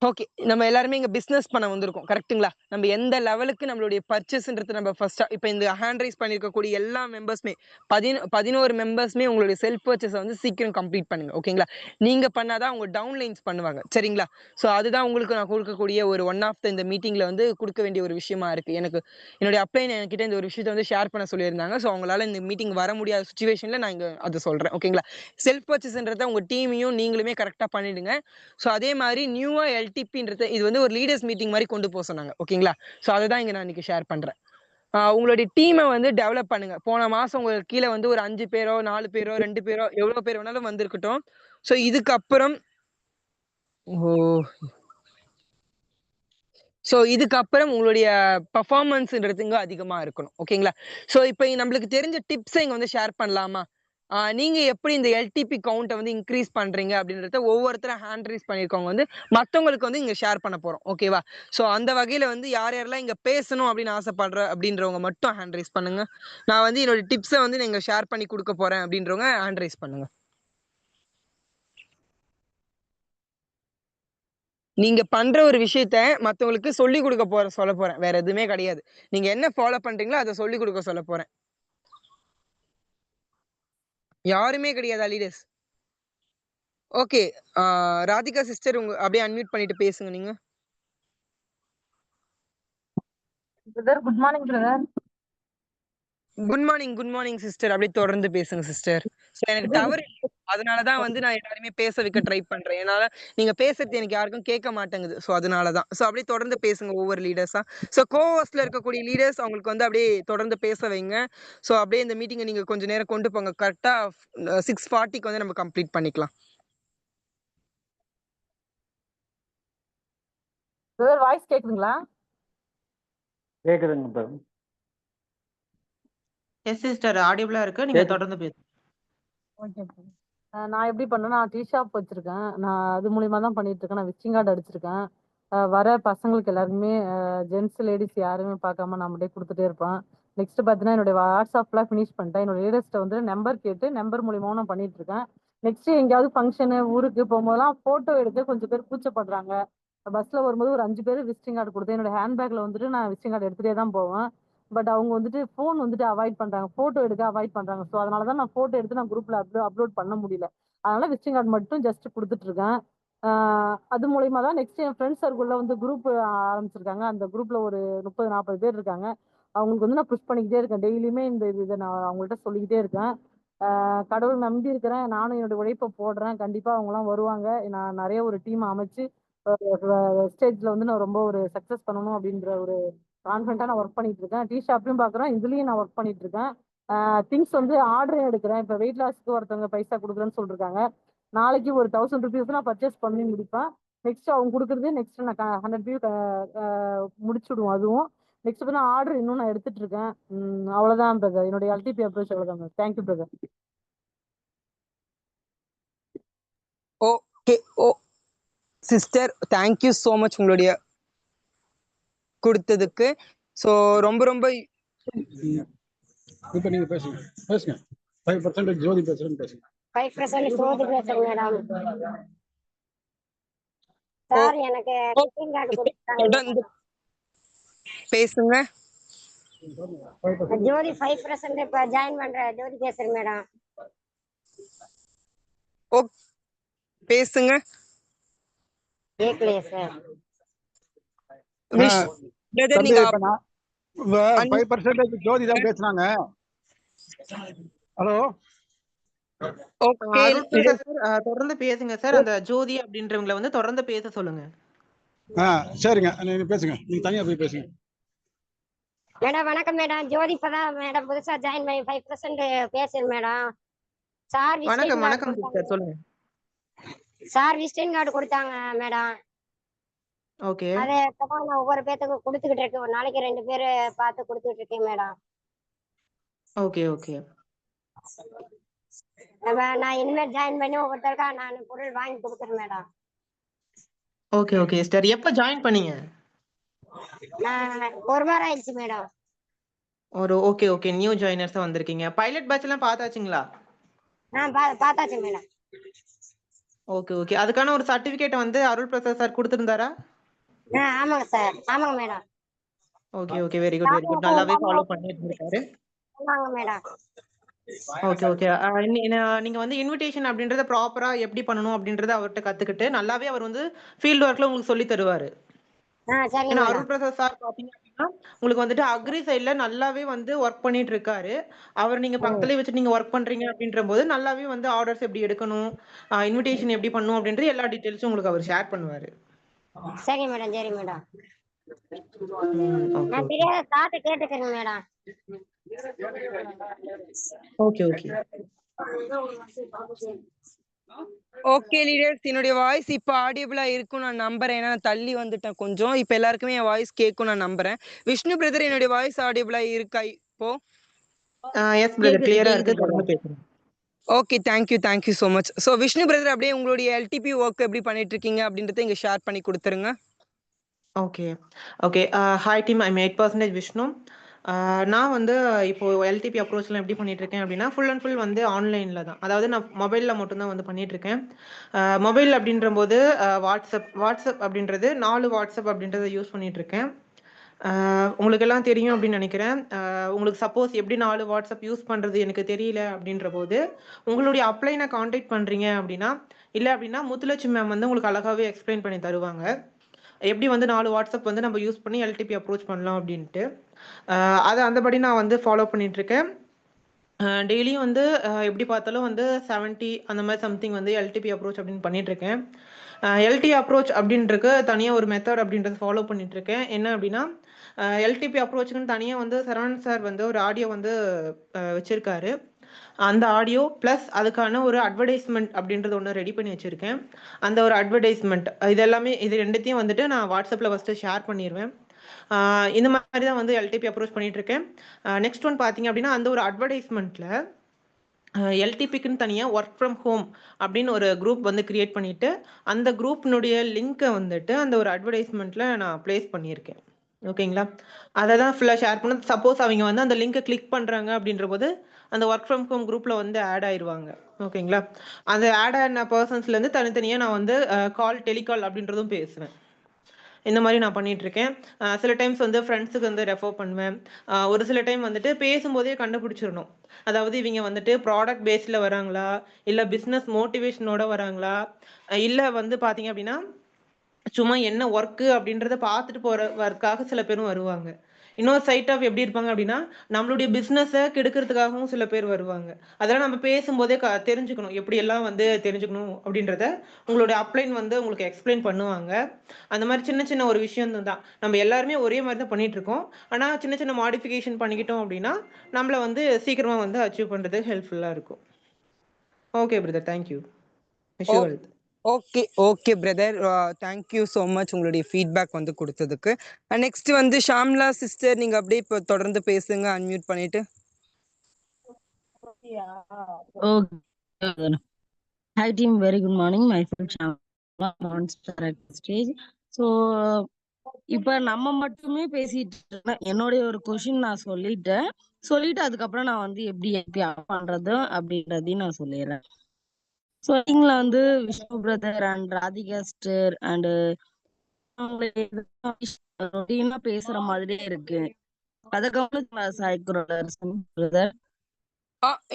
ஓகே. நம்ம எல்லாருமே இங்க பிசினஸ் பண்ண வந்திருக்கோம். கரெக்ட்டுங்களா? நம்ம எந்த லெவலுக்கு நம்மளுடைய பர்ச்சேஸ்ன்றது நம்ம ஃபர்ஸ்ட்டா இப்ப இந்த ஹேண்ட் ரைஸ் பண்ணியிருக்கக்கூடிய எல்லா மெம்பர்ஸுமே 11 மெம்பர்ஸுமே உங்களுடைய செல்ஃப் பர்ச்சேஸ வந்து சீக்கிரம் கம்ப்ளீட் பண்ணுங்க. ஓகேங்களா? நீங்க பண்ணா தான் அவங்க டவுன்லைன்ஸ் பண்ணுவாங்க. சரிங்களா? ஸோ அதுதான் உங்களுக்கு நான் குடுக்கக்கூடிய ஒரு ஒன் ஆஃப் த இந்த மீட்டிங்ல வந்து குடுக்க வேண்டிய ஒரு விஷயமா இருக்கு. எனக்கு என்னுடைய அப்ளைன் என்கிட்ட இந்த ஒரு விஷயத்த வந்து ஷேர் பண்ண சொல்லியிருந்தாங்க. ஸோ அவங்களால இந்த மீட்டிங் வர முடியாத சிச்சுவேஷன்ல நான் இங்க அத சொல்றேன். ஓகேங்களா? செல்ஃப் பர்ச்சேஸ்ன்றத உங்க டீமையும் நீங்களுமே கரெக்ட்டா பண்ணிடுங்க. ஸோ அதே மாரி நியூவா எல்டிபின்றது இது வந்து ஒரு லீடர்ஸ் மீட்டிங் மாரி கொண்டு போ சொன்னாங்க. ஓகேங்களா? ஸோ அததான் இங்க நான் இன்னைக்கு ஷேர் பண்றேன். உங்களுடைய டீம வந்து டெவலப் பண்ணுங்க. போன மாசம் உங்களுக்கு கீழ வந்து ஒரு 5 பேரோ, 4 பேரோ, 2 பேரோ எவ்வளோ பேர் வேணாலும் வந்திருக்கட்டும். ஸோ இதுக்கப்புறம் ஓ! ஸோ இதுக்கப்புறம் உங்களுடைய பெர்ஃபார்மன்ஸ்ன்றதுங்க அதிகமா இருக்கணும். ஓகேங்களா? ஸோ இப்ப நம்மளுக்கு தெரிஞ்ச டிப்ஸ இங்க வந்து ஷேர் பண்ணலாமா? நீங்க எப்படி இந்த எல்டிபி கவுண்ட்ட வந்து இன்கிரீஸ் பண்றீங்க அப்படின்றத ஒவ்வொருத்தரா ஹேண்ட் ரைஸ் பண்ணியிருக்கவங்க வந்து மத்தவங்களுக்கு வந்து இங்க ஷேர் பண்ண போறோம். ஓகேவா? ஸோ அந்த வகையில வந்து யார் யாரெல்லாம் இங்க பேசணும் அப்படின்னு அப்படின்றவங்க மட்டும் ஹேண்ட் ரைஸ் பண்ணுங்க. நான் வந்து என்னோட டிப்ஸ வந்து நீங்க ஷேர் பண்ணி குடுக்க போறேன் அப்படின்றவங்க ஹேண்ட் ரைஸ் பண்ணுங்க. நீங்க பண்ற ஒரு விஷயத்த மத்தவங்களுக்கு சொல்லிக் குடுக்க சொல்லப் போறேன். வேற எதுவுமே கிடையாது. நீங்க என்ன ஃபாலோ பண்றீங்களோ அத சொல்லிக் குடுக்க சொல்லப் போறேன். யாருமே கிடையாதா லீடர்ஸ்? ஓகே. ஆ ராதிகா சிஸ்டர் அப்படியே அன்மியூட் பண்ணிட்டு பேசுங்க நீங்க. Brother good morning brother. Good morning sister. அப்படியே தொடர்ந்து பேசுங்க சிஸ்டர். ஸோ எனக்கு டவர் அதனால தான் வந்து நான் எல்லாரையுமே பேச வைக்க ட்ரை பண்றேன். என்னால நீங்க பேசுறது எனக்கு யாருக்கும் கேட்க மாட்டேங்குது. ஸோ அதனால தான். ஸோ அப்படியே தொடர்ந்து பேசுங்க ஒவ்வொரு லீடர்ஸா. ஸோ கோஹோஸ்ட்ல இருக்கக்கூடிய லீடர்ஸ் அவங்களுக்கு வந்து அப்படியே தொடர்ந்து பேச வைங்க. ஸோ அப்படியே இந்த மீட்டிங்க நீங்க கொஞ்ச நேரம் கொண்டு போங்க. கரெக்ட்டா 6:40க்கு வந்து நம்ம கம்ப்ளீட் பண்ணிக்கலாம். பிரதர் வாய்ஸ் கேக்குதுங்களா? கேக்குதுங்க bro. எஸ் சிஸ்டர் ஆடியபிளா இருக்கு. நீங்க கேக்குது. தொடர்ந்து பேசுங்க. ஓகே. நான் எப்படி பண்ணேன்னா டீ ஷாப் வச்சிருக்கேன். நான் அது மூலியமா தான் பண்ணிட்டு இருக்கேன். நான் விசிட்டிங் கார்டு அடிச்சிருக்கேன். வர பசங்களுக்கு எல்லாருமே ஜென்ஸ் லேடிஸ் யாருமே பார்க்காம நான் அப்படியே கொடுத்துட்டே இருப்பேன். நெக்ஸ்ட் பார்த்தீங்கன்னா என்னுடைய வாட்ஸ்அப்லாம் ஃபினிஷ் பண்ணிட்டேன். என்னோட லீடர்ஸ்ட்ட வந்து நம்பர் கேட்டு நம்பர் மூலியமாவும் நான் பண்ணிட்டு இருக்கேன். நெக்ஸ்ட் எங்கேயாவது ஃபங்க்ஷனு ஊருக்கு போகும்போதெல்லாம் போட்டோ எடுக்க கொஞ்சம் பேர் கூச்சப்படுறாங்க. பஸ்ல வரும்போது ஒரு 5 பேர் விசிட்டிங் கார்டு கொடுத்தேன். என்னோட ஹேண்ட்பேக்ல வந்துட்டு நான் விசிட்டிங் கார்டு எடுத்துட்டே தான் போவேன். பட் அவங்க வந்துட்டு ஃபோன் வந்துட்டு அவாய்ட் பண்றாங்க. போட்டோ எடுக்க அவாய்ட் பண்றாங்க. ஸோ அதனால தான் நான் போட்டோ எடுத்து நான் குரூப்ல அப்லோட் பண்ண முடியல. அதனால விசிட்டிங் கார்டு மட்டும் ஜஸ்ட் குடுத்துட்டு இருக்கேன். அது மூலியமா தான் நெக்ஸ்ட் என் ஃப்ரெண்ட்ஸ் சர்க்கிள்ல வந்து குரூப் ஆரம்பிச்சிருக்காங்க. அந்த குரூப்ல ஒரு 30, 40 பேர் இருக்காங்க. அவங்களுக்கு வந்து நான் புஷ் பண்ணிக்கிட்டே இருக்கேன். டெய்லியுமே இந்த இத நான் அவங்கள்ட்ட சொல்லிக்கிட்டே இருக்கேன். கடவுள் நம்பி இருக்கிறேன். நானும் என்னோட உழைப்ப போடுறேன். கண்டிப்பா அவங்கலாம் வருவாங்க. நான் நெறைய ஒரு டீம் அமைச்சு ஸ்டேஜ்ல வந்து நான் ரொம்ப ஒரு சக்சஸ் பண்ணணும் அப்படின்ற ஒரு கான்ஃபிடென்ட்டா நான் ஒர்க் பண்ணிட்டு இருக்கேன். டீ ஷாப்லயும் பார்க்குறேன். இதுலயும் நான் ஒர்க் பண்ணிட்டு இருக்கேன். திங்ஸ் வந்து ஆர்டரும் எடுக்கிறேன். இப்போ வெயிட் லாஸ்க்கு ஒருத்தவங்க பைசா கொடுக்குறேன்னு சொல்லிருக்காங்க. நாளைக்கு ஒரு 1000 ருபீஸ் நான் பர்ச்சேஸ் பண்ணி முடிப்பேன். நெக்ஸ்ட் அவங்க கொடுக்குறது நெக்ஸ்ட் நான் 100 வியூ முடிச்சுடுவோம் அதுவும். நெக்ஸ்ட் பார்த்தா ஆர்டர் இன்னும் நான் எடுத்துட்டு இருக்கேன். அவ்வளவுதான் பிரதர். என்னுடைய எல்டிபி அப்ரோச் அவ்வளவுதான். Thank you brother. Okay. Sister thank you so much உங்களுடைய கொடுத்ததுக்கு. ஸோ ரொம்ப ரொம்ப இப்ப நீங்க பேசுங்க. பேசுங்க. 5% ஜோதி பேசுறேன்னு பேசுங்க. 5% ஜோதி பேசுறேன் மேடம். சார் எனக்கு விசிட்டிங் கார்டு கொடுத்தாங்க. தொடர்ந்து பேசுங்க. ஜோதி 5% இப்ப ஜாயின் பண்ற ஜோதி பேசுறேன் மேடம். பேசுங்க. கேக்கலையே சார். பிரதர் நீங்க 5% ஜோதி தான் பேசுனாங்க. Hello okay. Arul Prakash sir தொடர்ந்து பேசுங்க சார். அந்த ஜோதி அப்படின்றவங்களை வந்து தொடர்ந்து பேச சொல்லுங்க. சரிங்க. நீங்க பேசுங்க. நீங்க தனியா போய் பேசுங்க. மேடம் வணக்கம் மேடம். ஜோதி இப்பதான் மேடம் புதுசா ஜாயின் பண்ணி 5% பேசுறேன் மேடம். சார் வணக்கம் வணக்கம் சிஸ்டர் சொல்லுங்க. சார் விசிட்டிங் கார்டு கொடுத்தாங்க மேடம். ஓகே. அதை இப்பதான் நான் ஒவ்வொரு பேத்துக்கும் கொடுத்துக்கிட்டு இருக்கேன். ஒரு நாளைக்கு 2 பேரு பார்த்து கொடுத்துட்டு இருக்கேன் மேடம். Okay okay. நான் இனிமேல் ஜாயின் பண்ணி ஒவ்வொருத்தருக்கா நான் பொருள் வாங்கி கொடுக்குறேன் மேடம். Okay okay sister. எப்ப ஜாயின் பண்ணீங்க? நான் 1 வாரம் ஆயிடுச்சு madam. Okay okay new joiners வந்திருக்கீங்க. பைலட் பேட்ச் எல்லாம் பார்த்தாச்சுங்களா? பார்த்தாச்சு மேடம். Okay okay. அதுக்கான ஒரு சர்டிபிகேட் வந்து அருள் பிரசாத் சார் கொடுத்திருந்தாரா? ஆமாங்க சார். ஆமாங்க madam. Okay okay, very good very good. நல்லாவே ஃபாலோ பண்ணிட்டு இருக்காரு. ஆமாங்க மேடம். Okay okay. நீங்க வந்து இன்விடேஷன் அப்படின்றத ப்ராப்பரா எப்படி பண்ணணும் அப்படின்றத அவர்கிட்ட கத்துக்கிட்டு நல்லாவே அவர் வந்து ஃபீல்ட் ஒர்க்ல உங்களுக்கு சொல்லி தருவாரு. சரிங்க ஏன்னா மேடம். அருள் பிரசாத் சார் பாத்தீங்க அப்படின்னா உங்களுக்கு வந்துட்டு அக்ரி சைட்ல நல்லாவே வந்து ஒர்க் பண்ணிட்டு இருக்காரு. அவர் நீங்க பக்கத்துலயே வச்சு நீங்க ஒர்க் பண்றீங்க அப்படின்ற போது நல்லாவே வந்து ஆர்டர்ஸ் எப்படி எடுக்கணும், இன்விடேஷன் எப்படி பண்ணணும் அப்படின்ற எல்லா டீடைல்ஸும் உங்களுக்கு அவர் ஷேர் பண்ணுவாரு. சரி மேடம், சரி மேடம். ஓகே நான் தெரியாத தாட்ட கேட்டுக்கிறேன் madam. Okay okay. Okay leaders, என்னுடைய வாய்ஸ் இப்போ ஆடியபிளா இருக்கும் நான் நம்புறேன். ஏன்னா நான் தள்ளி வந்துட்டேன் கொஞ்சம். இப்போ எல்லாருக்குமே என் வாய்ஸ் கேட்கும் நான் நம்புறேன். விஷ்ணு பிரதர், என்னுடைய வாய்ஸ் ஆடியபிளா இருக்கா இப்போ? எஸ் பிரதர், கிளியரா இருக்கு. கேக்குது தொடர்ந்து பேசுங்க. Okay, thank you so much. So Vishnu brother, அப்படியே உங்களுடைய எல்டிபி ஒர்க் எப்படி பண்ணிட்டு இருக்கீங்க அப்படின்றத இங்க ஷேர் பண்ணி கொடுத்துருங்க. Okay okay. Hi team, I'm 8% Vishnu. நான் வந்து இப்போ எல்டிபி அப்ரோச்லாம் எப்படி பண்ணிட்டு இருக்கேன் அப்படின்னா ஃபுல் அண்ட் ஃபுல் வந்து ஆன்லைன்ல தான். அதாவது நான் மொபைலில் மட்டும்தான் வந்து பண்ணிட்டு இருக்கேன். மொபைல் அப்படின்ற போது வாட்ஸ்அப் அப்படின்றது 4 வாட்ஸ்அப் அப்படின்றத யூஸ் பண்ணிட்டு இருக்கேன். உங்களுக்கு எல்லாம் தெரியும் அப்படின்னு நினைக்கிறேன். உங்களுக்கு சப்போஸ் எப்படி 4 வாட்ஸ்அப் யூஸ் பண்றது எனக்கு தெரியல அப்படின்ற போது உங்களுடைய அப்ளைனை காண்டாக்ட் பண்றீங்க அப்படின்னா, இல்லை அப்படின்னா முத்துலட்சுமி மேம் வந்து உங்களுக்கு அழகாவே எக்ஸ்பிளைன் பண்ணி தருவாங்க எப்படி வந்து 4 வாட்ஸ்அப் வந்து நம்ம யூஸ் பண்ணி எல்டிபி அப்ரோச் பண்ணலாம் அப்படின்ட்டு. அதை அந்தபடி நான் வந்து ஃபாலோ பண்ணிட்டு இருக்கேன். டெய்லியும் வந்து எப்படி பார்த்தாலும் வந்து 70 அந்த மாதிரி சம்திங் வந்து எல்டிபி அப்ரோச் அப்படின்னு பண்ணிட்டு இருக்கேன். எல்டி அப்ரோச் அப்படின்றக்கு தனியாக ஒரு மெத்தட் அப்படின்றது ஃபாலோ பண்ணிட்டு இருக்கேன். என்ன அப்படின்னா எல்டிபி அப்ரோச்சுக்குன்னு தனியாக வந்து சரவணன் சார் வந்து ஒரு ஆடியோ வந்து வச்சிருக்காரு. அந்த ஆடியோ ப்ளஸ் அதுக்கான ஒரு அட்வர்டைஸ்மெண்ட் அப்படின்றது ஒன்று ரெடி பண்ணி வச்சுருக்கேன். அந்த ஒரு அட்வர்டைஸ்மெண்ட் இது ரெண்டுத்தையும் வந்துட்டு நான் வாட்ஸ்அப்பில் ஃபஸ்ட்டு ஷேர் பண்ணிடுவேன். இந்த மாதிரி தான் வந்து எல்டிபி அப்ரோச் பண்ணிட்டு இருக்கேன். நெக்ஸ்ட் ஒன் பார்த்தீங்க அப்படின்னா அந்த ஒரு அட்வர்டைஸ்மெண்ட்டில் எல்டிபிக்குன்னு தனியாக ஒர்க் ஃப்ரம் ஹோம் அப்படின்னு ஒரு குரூப் வந்து கிரியேட் பண்ணிவிட்டு அந்த குரூப்னுடைய லிங்க்கை வந்துட்டு அந்த ஒரு அட்வர்டைஸ்மெண்ட்டில் நான் ப்ளேஸ் பண்ணியிருக்கேன். ஓகேங்களா? அதை தான் ஃபுல்லாக ஷேர் பண்ண. சப்போஸ் அவங்க வந்து அந்த லிங்கை கிளிக் பண்ணுறாங்க அப்படின்ற போது அந்த ஒர்க் ஃப்ரம் ஹோம் குரூப்பில் வந்து ஆட் ஆயிடுவாங்க. ஓகேங்களா? அந்த ஆட் ஆன பர்சன்ஸ்லேருந்து தனித்தனியாக நான் வந்து டெலிகால் அப்படின்றதும் பேசுவேன். இந்த மாதிரி நான் பண்ணிட்டு இருக்கேன். சில டைம்ஸ் வந்து ஃப்ரெண்ட்ஸுக்கு வந்து ரெஃபர் பண்ணுவேன். ஒரு சில டைம் வந்துட்டு பேசும்போதே கண்டுபிடிச்சிடணும். அதாவது இவங்க வந்துட்டு ப்ராடக்ட் பேஸில் வராங்களா, இல்லை பிஸ்னஸ் மோட்டிவேஷனோட வராங்களா, இல்லை வந்து பார்த்தீங்க அப்படின்னா சும்மா என்ன ஒர்க்கு அப்படின்றத பார்த்துட்டு போறதுக்காக சில பேரும் வருவாங்க. இன்னொரு சைட் ஆஃப் எப்படி இருப்பாங்க அப்படின்னா நம்மளுடைய பிஸ்னஸை கெடுக்கிறதுக்காகவும் சில பேர் வருவாங்க. அதெல்லாம் நம்ம பேசும்போதே தெரிஞ்சுக்கணும், எப்படி எல்லாம் வந்து தெரிஞ்சுக்கணும் அப்படின்றத உங்களுடைய அப்ளைன் வந்து உங்களுக்கு எக்ஸ்பிளைன் பண்ணுவாங்க. அந்த மாதிரி சின்ன சின்ன ஒரு விஷயம் தான். நம்ம எல்லாருமே ஒரே மாதிரி தான் பண்ணிட்டு இருக்கோம். ஆனால் சின்ன சின்ன மாடிஃபிகேஷன் பண்ணிக்கிட்டோம் அப்படின்னா நம்மள வந்து சீக்கிரமா வந்து அச்சீவ் பண்றது ஹெல்ப்ஃபுல்லாக இருக்கும். Okay brother, thank you. Wish you all. Okay brother, thank you so much உங்களுடைய ஃபீட்பேக் வந்து கொடுத்ததுக்கு. நெக்ஸ்ட் வந்து ஷாம்லா சிஸ்டர், நீங்க அப்படியே இப்போ தொடர்ந்து பேசுங்க அன்மியூட் பண்ணிட்டு. Hi team, very good morning. Myself Shamla, Monster at stage. So இப்ப நம்ம மட்டுமே பேசிட்டு இருக்கோம். என்னுடைய ஒரு கொஸ்டின் நான் சொல்லிட்டு அதுக்கப்புறம் நான் வந்து எப்படி பண்றது அப்படின்றதையும் நான் சொல்லிடுறேன். ஸோ நீங்கள வந்து Vishnu brother and Radhika sister and ரொட்டீனா பேசுற மாதிரியே இருக்கு. அத கவனிச்சு சாய்க்குறோம்.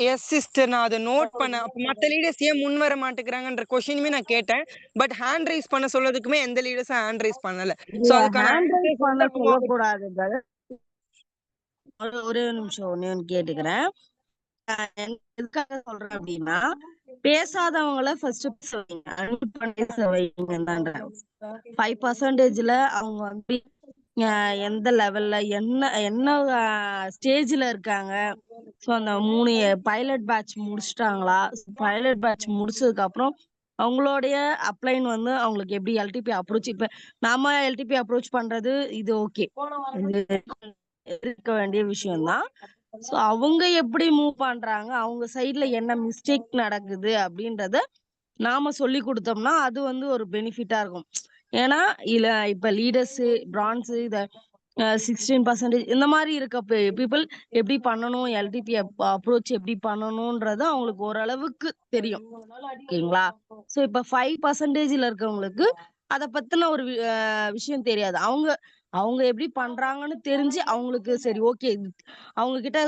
எஸ் சிஸ்டர், நான் அதை நோட் பண்ணேன். அப்போ மற்ற லீடர்ஸ் ஏன் முன் வர மாட்டேங்கிறாங்கன்ற கொஸ்டினுமே நான் கேட்டேன். பட் ஹேண்ட் ரைஸ் பண்ண சொல்றதுக்குமே எந்த லீடர்ஸும் ஹேண்ட் ரைஸ் பண்ணல. ஸோ அதுக்கான சொல்லக்கூடாது. ஒரே நிமிஷம் ஒண்ணு கேட்டுக்கிறேன். எதுக்காக சொல்றேன் அப்படின்னா பேசாதவங்கள ஃபர்ஸ்ட் பேச வைங்க. 5%ல அவங்க வந்து எந்த லெவல்ல என்ன ஸ்டேஜ்ல இருக்காங்க. ஸோ அந்த 3 பைலட் பேட்ச் முடிச்சிட்டாங்களா? பைலட் பேட்ச் முடிச்சதுக்கு அப்புறம் அவங்களுடைய அப்ளைன் வந்து அவங்களுக்கு எப்படி எல்டிபி அப்ரோச், இப்ப நாம எல்டிபி அப்ரோச் பண்றது இது ஓகே, இது இருக்க வேண்டிய விஷயம்தான். ஸோ அவங்க எப்படி மூவ் பண்றாங்க, அவங்க சைட்ல என்ன மிஸ்டேக் நடக்குது அப்படின்றத நாம சொல்லி கொடுத்தோம்னா அது வந்து ஒரு பெனிஃபிட்டா இருக்கும். ஏன்னா இல்ல இப்ப லீடர்ஸ் பிரான்ஸ் இத 16% இந்த மாதிரி இருக்க பீப்புள் எப்படி பண்ணணும், எல்டிபி அப்ரோச் எப்படி பண்ணணும்ன்றது அவங்களுக்கு ஓரளவுக்கு தெரியும். ஓகேங்களா? ஸோ இப்போ 5%ல இருக்கவங்களுக்கு அதை பத்தின ஒரு விஷயம் தெரியாது. அவங்க எப்படி பண்றாங்கன்னு தெரிஞ்சு அவங்களுக்கு சரி ஓகே, அவங்க கிட்ட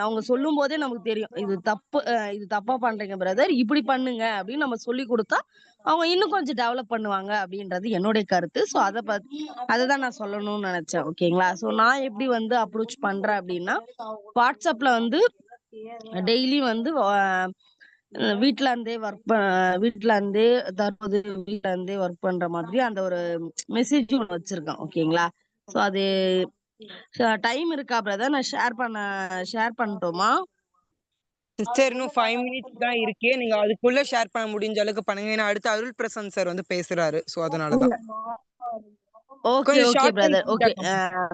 அவங்க சொல்லும் போதே நமக்கு தெரியும் இது தப்பு, இது தப்பா பண்றீங்க பிரதர், இப்படி பண்ணுங்க அப்படின்னு நம்ம சொல்லி கொடுத்தா அவங்க இன்னும் கொஞ்சம் டெவலப் பண்ணுவாங்க அப்படின்றது என்னுடைய கருத்து. ஸோ அதை தான் நான் சொல்லணும்னு நினைச்சேன். ஓகேங்களா? ஸோ நான் எப்படி வந்து அப்ரோச் பண்றேன் அப்படின்னா, வாட்ஸ்அப்ல வந்து டெய்லி வந்து வீட்ல இருந்தே ஒர்க் பண்ற மாதிரி அந்த ஒரு மெசேஜ் ஒன்று வச்சிருக்கேன். ஓகேங்களா? ஸோ அது டைம் இருக்கா பிரதர்? நான் ஷேர் பண்ணட்டுமா? சிஸ்டர் இன்னும் 5 மினிட்ஸ் தான் இருக்கு. நீங்க அதுக்குள்ள ஷேர் பண்ண முடிஞ்ச அளவுக்கு பண்ணுங்க. ஏன்னா அடுத்து அருள் பிரசாந்த் சார் வந்து பேசுறாரு. ஸோ அதனாலதான் ஓகே கொஞ்சம் okay short and brother. Okay ஸ்வீட்டா.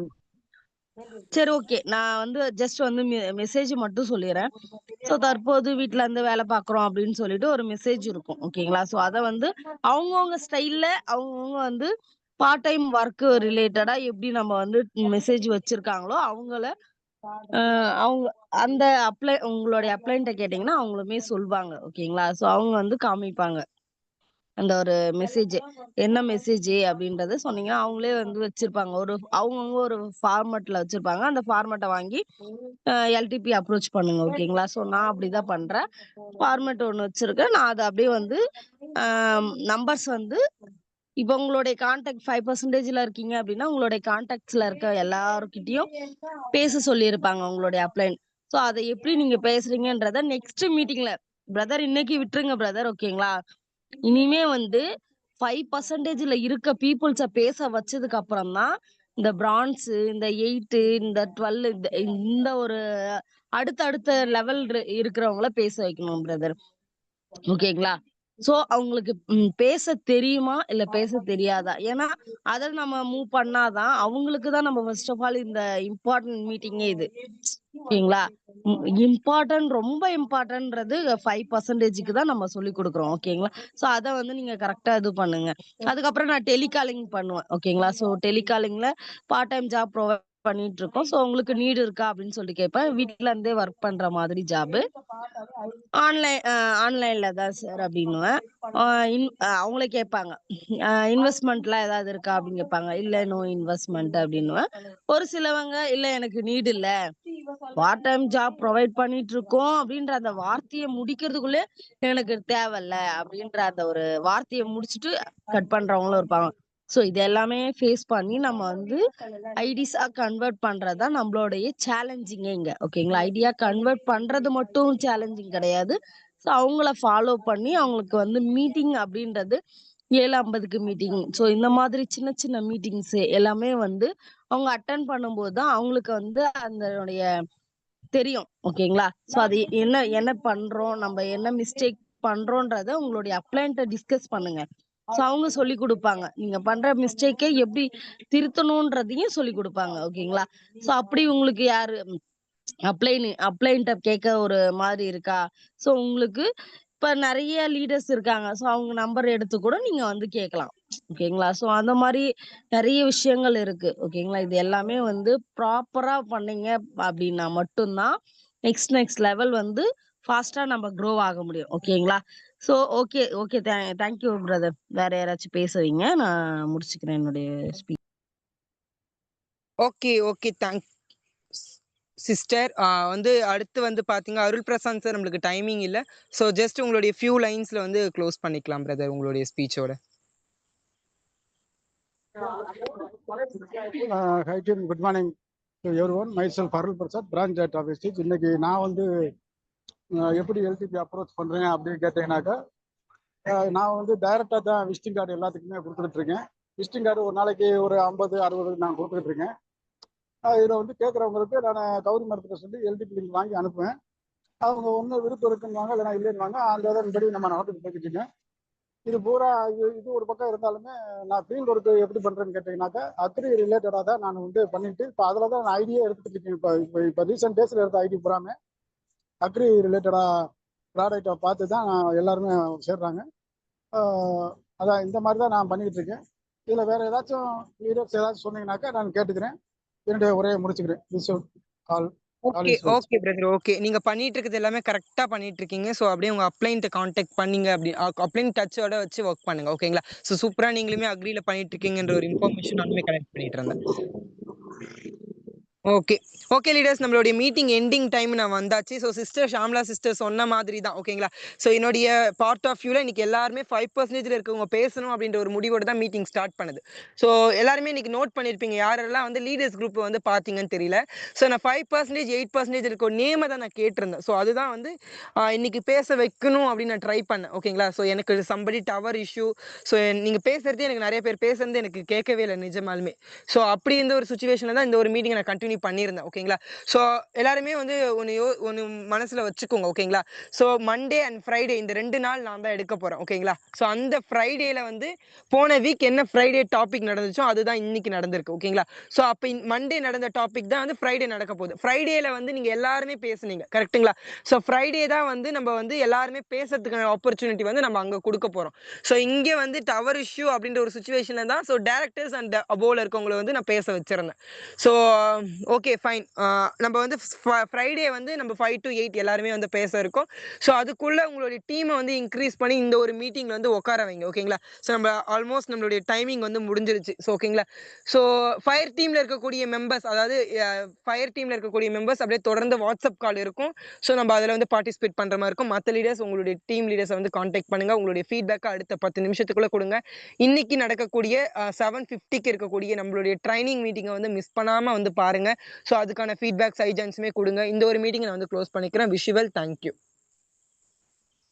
சரி ஓகே, நான் வந்து ஜஸ்ட் வந்து மெசேஜ் மட்டும் சொல்லிடுறேன். ஸோ தற்போது வீட்ல இருந்து வேலை பார்க்குறோம் அப்படின்னு சொல்லிட்டு ஒரு மெசேஜ் இருக்கும். ஓகேங்களா? ஸோ அதை வந்து அவங்கவுங்க ஸ்டைல்ல அவங்கவுங்க வந்து பார்ட் டைம் ஒர்க் ரிலேட்டடா எப்படி நம்ம வந்து மெசேஜ் வச்சிருக்காங்களோ அவங்க அந்த உங்களுடைய அப்ளைன்ட்ட கேட்டீங்கன்னா அவங்களுமே சொல்லுவாங்க. ஓகேங்களா? ஸோ அவங்க வந்து காமிப்பாங்க அந்த ஒரு மெசேஜ் என்ன மெசேஜ் அப்படின்றத சொன்னீங்கன்னா அவங்களே வந்து வச்சிருப்பாங்க. அவங்கவுங்க ஒரு ஃபார்மட்ல வச்சிருப்பாங்க. அந்த ஃபார்மட்டை வாங்கி எல்டிபி அப்ரோச் பண்ணுங்க. ஓகேங்களா? ஸோ நான் அப்படிதான் பண்றேன். ஃபார்மட் ஒன்று வச்சிருக்கேன். நான் அதை அப்படியே வந்து நம்பர்ஸ் வந்து இப்போ உங்களுடைய கான்டாக்ட் 5%ல இருக்கீங்க அப்படின்னா உங்களுடைய கான்டாக்ட்ஸ்ல இருக்க எல்லாருக்கிட்டையும் பேச சொல்லியிருப்பாங்க உங்களுடைய அப்ளைன். ஸோ அதை எப்படி நீங்க பேசுறீங்கன்றத நெக்ஸ்ட் மீட்டிங்ல பிரதர் இன்னைக்கு விட்டுருங்க பிரதர். ஓகேங்களா? இனிமே வந்து 5%ல இருக்க பீப்புள்ஸ பேச வச்சதுக்கு அப்புறம் தான் இந்த பிரான்ஸ், இந்த 8, இந்த 12 இந்த ஒரு அடுத்த லெவல் இருக்கிறவங்கள பேச வைக்கணும் பிரதர். ஓகேங்களா? சோ அவங்களுக்கு பேச தெரியுமா இல்ல பேச தெரியாதா? ஏன்னா அதை நம்ம மூவ் பண்ணாதான் அவங்களுக்கு தான் நம்ம ஃபர்ஸ்ட் ஆஃப் ஆல் இந்த இம்பார்ட்டன்ட் மீட்டிங்கே இது. ஓகேங்களா? ரொம்ப இம்பார்ட்டன்ட்ன்றது 5%க்கு தான் நம்ம சொல்லி கொடுக்குறோம். ஓகேங்களா? ஸோ அதை வந்து நீங்க கரெக்டா இது பண்ணுங்க. அதுக்கப்புறம் நான் டெலிகாலிங் பண்ணுவேன். ஓகேங்களா? ஸோ டெலிகாலிங்ல பார்ட் டைம் ஜாப் ப்ரொவைட் பண்ணிட்டு இருக்கோம். ஸோ உங்களுக்கு நீடு இருக்கா அப்படின்னு சொல்லி கேட்பேன். வீட்ல இருந்தே ஒர்க் பண்ற மாதிரி ஜாப் ஆன்லைன்ல தான் சார் அப்படின்னுவேன். அவங்களே கேட்பாங்க இன்வெஸ்ட்மெண்ட்லாம் ஏதாவது இருக்கா அப்படின்னு கேட்பாங்க. இல்ல நோ இன்வெஸ்ட்மெண்ட் அப்படின்னுவேன். ஒரு சிலவங்க இல்ல எனக்கு நீடு இல்ல, பார்ட் டைம் ஜாப் ப்ரொவைட் பண்ணிட்டு இருக்கோம் அப்படின்ற அந்த வார்த்தையை முடிக்கிறதுக்குள்ளே எனக்கு தேவையில்ல அப்படின்ற அந்த ஒரு வார்த்தையை முடிச்சுட்டு கட் பண்றவங்களும் இருப்பாங்க. ஸோ இது எல்லாமே ஃபேஸ் பண்ணி நம்ம வந்து ஐடிஸா கன்வெர்ட் பண்றதுதான் நம்மளுடைய சேலஞ்சிங்கே இங்க. ஓகேங்களா? ஐடியா கன்வெர்ட் பண்றது மட்டும் சேலஞ்சிங் கிடையாது. ஸோ அவங்கள ஃபாலோ பண்ணி அவங்களுக்கு வந்து மீட்டிங் அப்படின்றது 7:50க்கு மீட்டிங். ஸோ இந்த மாதிரி சின்ன சின்ன மீட்டிங்ஸ் எல்லாமே வந்து அவங்க அட்டன் பண்ணும்போது தான் அவங்களுக்கு வந்து அதனுடைய தெரியும். ஓகேங்களா? ஸோ அது என்ன பண்றோம், நம்ம என்ன மிஸ்டேக் பண்றோன்றத உங்களுடைய அப்ளைன்ட்ட டிஸ்கஸ் பண்ணுங்க. ஸோ அவங்க சொல்லி கொடுப்பாங்க. நீங்க பண்ற மிஸ்டேக்கை எப்படி திருத்தணும்ன்றதையும் சொல்லி கொடுப்பாங்க. ஓகேங்களா? ஸோ அப்படி உங்களுக்கு யாரு அப்ளைன்ட்ட கேட்க ஒரு மாதிரி இருக்கா? ஸோ உங்களுக்கு இப்ப நிறைய லீடர்ஸ் இருக்காங்க. ஸோ அவங்க நம்பர் எடுத்து கூட நீங்க வந்து கேட்கலாம். ஓகேங்களா? ஸோ அந்த மாதிரி நிறைய விஷயங்கள் இருக்கு. ஓகேங்களா? இது எல்லாமே வந்து ப்ராப்பரா பண்ணீங்க அப்படின்னா மட்டும்தான் நெக்ஸ்ட் லெவல் வந்து ஃபாஸ்டா நம்ம க்ரோ ஆக முடியும். ஓகேங்களா? So okay thank you brother. வேற யாராச்சும் பேசுவீங்க? நான் முடிச்சுக்கிறேன் என்னுடைய ஸ்பீச். Okay thank sister. வந்து அடுத்து வந்து பாத்தீங்க அருள் பிரசாந்த் சார் நம்மளுக்கு டைமிங் இல்ல. ஸோ ஜஸ்ட் உங்களுடைய ஃபியூ லைன்ஸ்ல வந்து க்ளோஸ் பண்ணிக்கலாம் பிரதர் உங்களுடைய ஸ்பீச்சோட. Hi team, good morning to everyone. Myself Arul Prasath, branch director of SDG. இன்னைக்கு நான் வந்து எப்படி எல்டிபி அப்ரோச் பண்றேன் அப்படின்னு கேட்டீங்கன்னாக்கா, நான் வந்து டைரக்டா தான் விசிட்டிங் கார்டு எல்லாத்துக்குமே கொடுத்துட்டு இருக்கேன். விசிட்டிங் கார்டு ஒரு நாளைக்கு ஒரு 50-60 நான் கொடுத்துட்டு இருக்கேன். இதில் வந்து கேட்குறவங்களுக்கு நான் கௌரி மரத்தில் சொல்லி எல்டிபி லிங்க் வாங்கி அனுப்புவேன். அவங்க ஒன்று விருப்பம் இருக்குன்னுவாங்க, இல்லைனா இல்லைன்னுவாங்க. அந்த இதன்படி நம்ம நடந்துட்டு போய்க்கிட்டுங்க. இது பூரா இது ஒரு பக்கம் இருந்தாலுமே நான் ஃபீல்டு ஒர்க்கு எப்படி பண்ணுறேன்னு கேட்டிங்கனாக்கா, அக்ரி ரிலேட்டடாக தான் நான் வந்து பண்ணிட்டு இப்போ அதில் தான் நான் ஐடியா எடுத்துகிட்டு இருக்கேன். இப்போ ரீசெண்ட் டேஸில் எடுத்த ஐடி பூராமே அக்ரி ரிலேட்டடாக ப்ராடக்டை பார்த்து தான் எல்லாருமே சேர்றாங்க. அதான் இந்த மாதிரி தான் நான் பண்ணிக்கிட்டு இருக்கேன். இதில் வேறு ஏதாச்சும் லீடர்ஸ் ஏதாச்சும் சொன்னீங்கன்னாக்கா நான் கேட்டுக்கிறேன். என்னுடைய உரையை முடிச்சுக்கிறேன். All all okay is well. Okay brother. Okay, நீங்க பண்ணிட்டு இருக்கிறது எல்லாமே கரெக்டா பண்ணிட்டு இருக்கீங்க. ஸோ அப்படியே உங்க அப்ளைன்ட்ட கான்டாக்ட் பண்ணீங்க அப்படி அப்ளைன் டச்சோட வச்சு ஒர்க் பண்ணுங்க. ஓகேங்களா? ஸோ சூப்பரா நீங்களுமே அக்ரில பண்ணிட்டு இருக்கீங்கன்ற ஒரு இன்ஃபர்மேஷன் நானுமே கனெக்ட் பண்ணிட்டு இருந்தேன். ஓகே. ஓகே லீடர்ஸ், நம்மளுடைய மீட்டிங் எண்டிங் டைம் நான் வந்தாச்சு. ஸோ ஷாம்லா சிஸ்டர் சொன்ன மாதிரி தான். ஓகேங்களா? ஸோ என்னுடைய பார்ட் ஆஃப் வியூல இன்னைக்கு எல்லாருமே 5% இருக்கவங்க பேசணும் அப்படின்ற ஒரு முடிவோட தான் மீட்டிங் ஸ்டார்ட் பண்ணுது. ஸோ எல்லாருமே இன்னைக்கு நோட் பண்ணியிருப்பீங்க யாரெல்லாம் வந்து லீடர்ஸ் குரூப் வந்து பார்த்தீங்கன்னு தெரியல. ஸோ நான் 5% 8% இருக்க நேமை தான் நான் கேட்டிருந்தேன். ஸோ அதுதான் வந்து இன்னைக்கு பேச வைக்கணும் அப்படின்னு நான் ட்ரை பண்ணேன். ஓகேங்களா? ஸோ எனக்கு சம்படி டவர் இஷ்யூ. ஸோ நீங்க பேசுறதே எனக்கு நிறைய பேர் பேசுறது எனக்கு கேட்கவே இல்லை நிஜமாலுமே. ஸோ அப்படி இருந்த ஒரு சுச்சுவேஷன்ல தான் இந்த ஒரு மீட்டிங் நான் கண்டினியூ பண்ணியிருந்தேன். ஓகேங்களா? ஸோ எல்லாருமே வந்து ஒன்று மனசுல வச்சுக்கோங்க. ஓகேங்களா? ஸோ மண்டே அண்ட் ஃப்ரைடே இந்த 2 நாள் நான் தான் எடுக்க போறேன். ஓகேங்களா? ஸோ அந்த ஃப்ரைடேல வந்து போன வீக் என்ன ஃப்ரைடே டாபிக் நடந்துச்சோ அதுதான் இன்னைக்கு நடந்திருக்கு. ஓகேங்களா? ஸோ அப்போ மண்டே நடந்த டாபிக் தான் வந்து ஃப்ரைடே நடக்க போகுது. ஃப்ரைடேல வந்து நீங்க எல்லாருமே பேசுனீங்க. கரெக்ட்டுங்களா? ஸோ ஃப்ரைடே தான் வந்து நம்ம வந்து எல்லாருமே பேசுறதுக்கான ஆப்பர்ச்சுனிட்டி வந்து நம்ம அங்க கொடுக்க போறோம். ஸோ இங்க வந்து டவர் இஷ்யூ அப்படின்ற ஒரு சுச்சுவேஷன்ல தான் ஸோ டேரக்டர்ஸ் அண்ட் அபோல இருக்கவங்களை வந்து நான் பேச வச்சிருந்தேன். So okay fine. நம்ம வந்து ஃப்ரைடே வந்து நம்ம 5 to 8 எல்லாருமே வந்து பேச இருக்கோம். ஸோ அதுக்குள்ள உங்களுடைய டீமை வந்து இன்க்ரீஸ் பண்ணி இந்த ஒரு மீட்டிங்ல வந்து உட்கார வைங்க. ஓகேங்களா? ஸோ நம்ம ஆல்மோஸ்ட் நம்மளுடைய டைமிங் வந்து முடிஞ்சிருச்சு. ஸோ ஓகேங்களா? ஸோ ஃபயர் டீம்ல இருக்கக்கூடிய மெம்பர்ஸ், அதாவது ஃபயர் டீம்ல இருக்கக்கூடிய மெம்பர்ஸ் அப்படியே தொடர்ந்து வாட்ஸ்அப் கால் இருக்கும். ஸோ நம்ம அதில் வந்து பார்ட்டிசிபேட் பண்ற மாதிரி இருக்கும். மற்ற லீடர்ஸ் உங்களுடைய டீம் லீடர்ஸை வந்து கான்டாக்ட் பண்ணுங்க. உங்களுடைய ஃபீட்பேக்கை அடுத்த 10 நிமிஷத்துக்குள்ள கொடுங்க. இன்னைக்கு நடக்கக்கூடிய 7:50க்கு இருக்கக்கூடிய நம்மளுடைய ட்ரைனிங் மீட்டிங்கை வந்து மிஸ் பண்ணாம வந்து பாருங்க. ஸோ அதுக்கான ஃபீட்பேக் சஜஷன்ஸுமே கொடுங்க. இந்த ஒரு மீட்டிங்கை நான் வந்து க்ளோஸ் பண்ணிக்கிறேன். Visual thank you.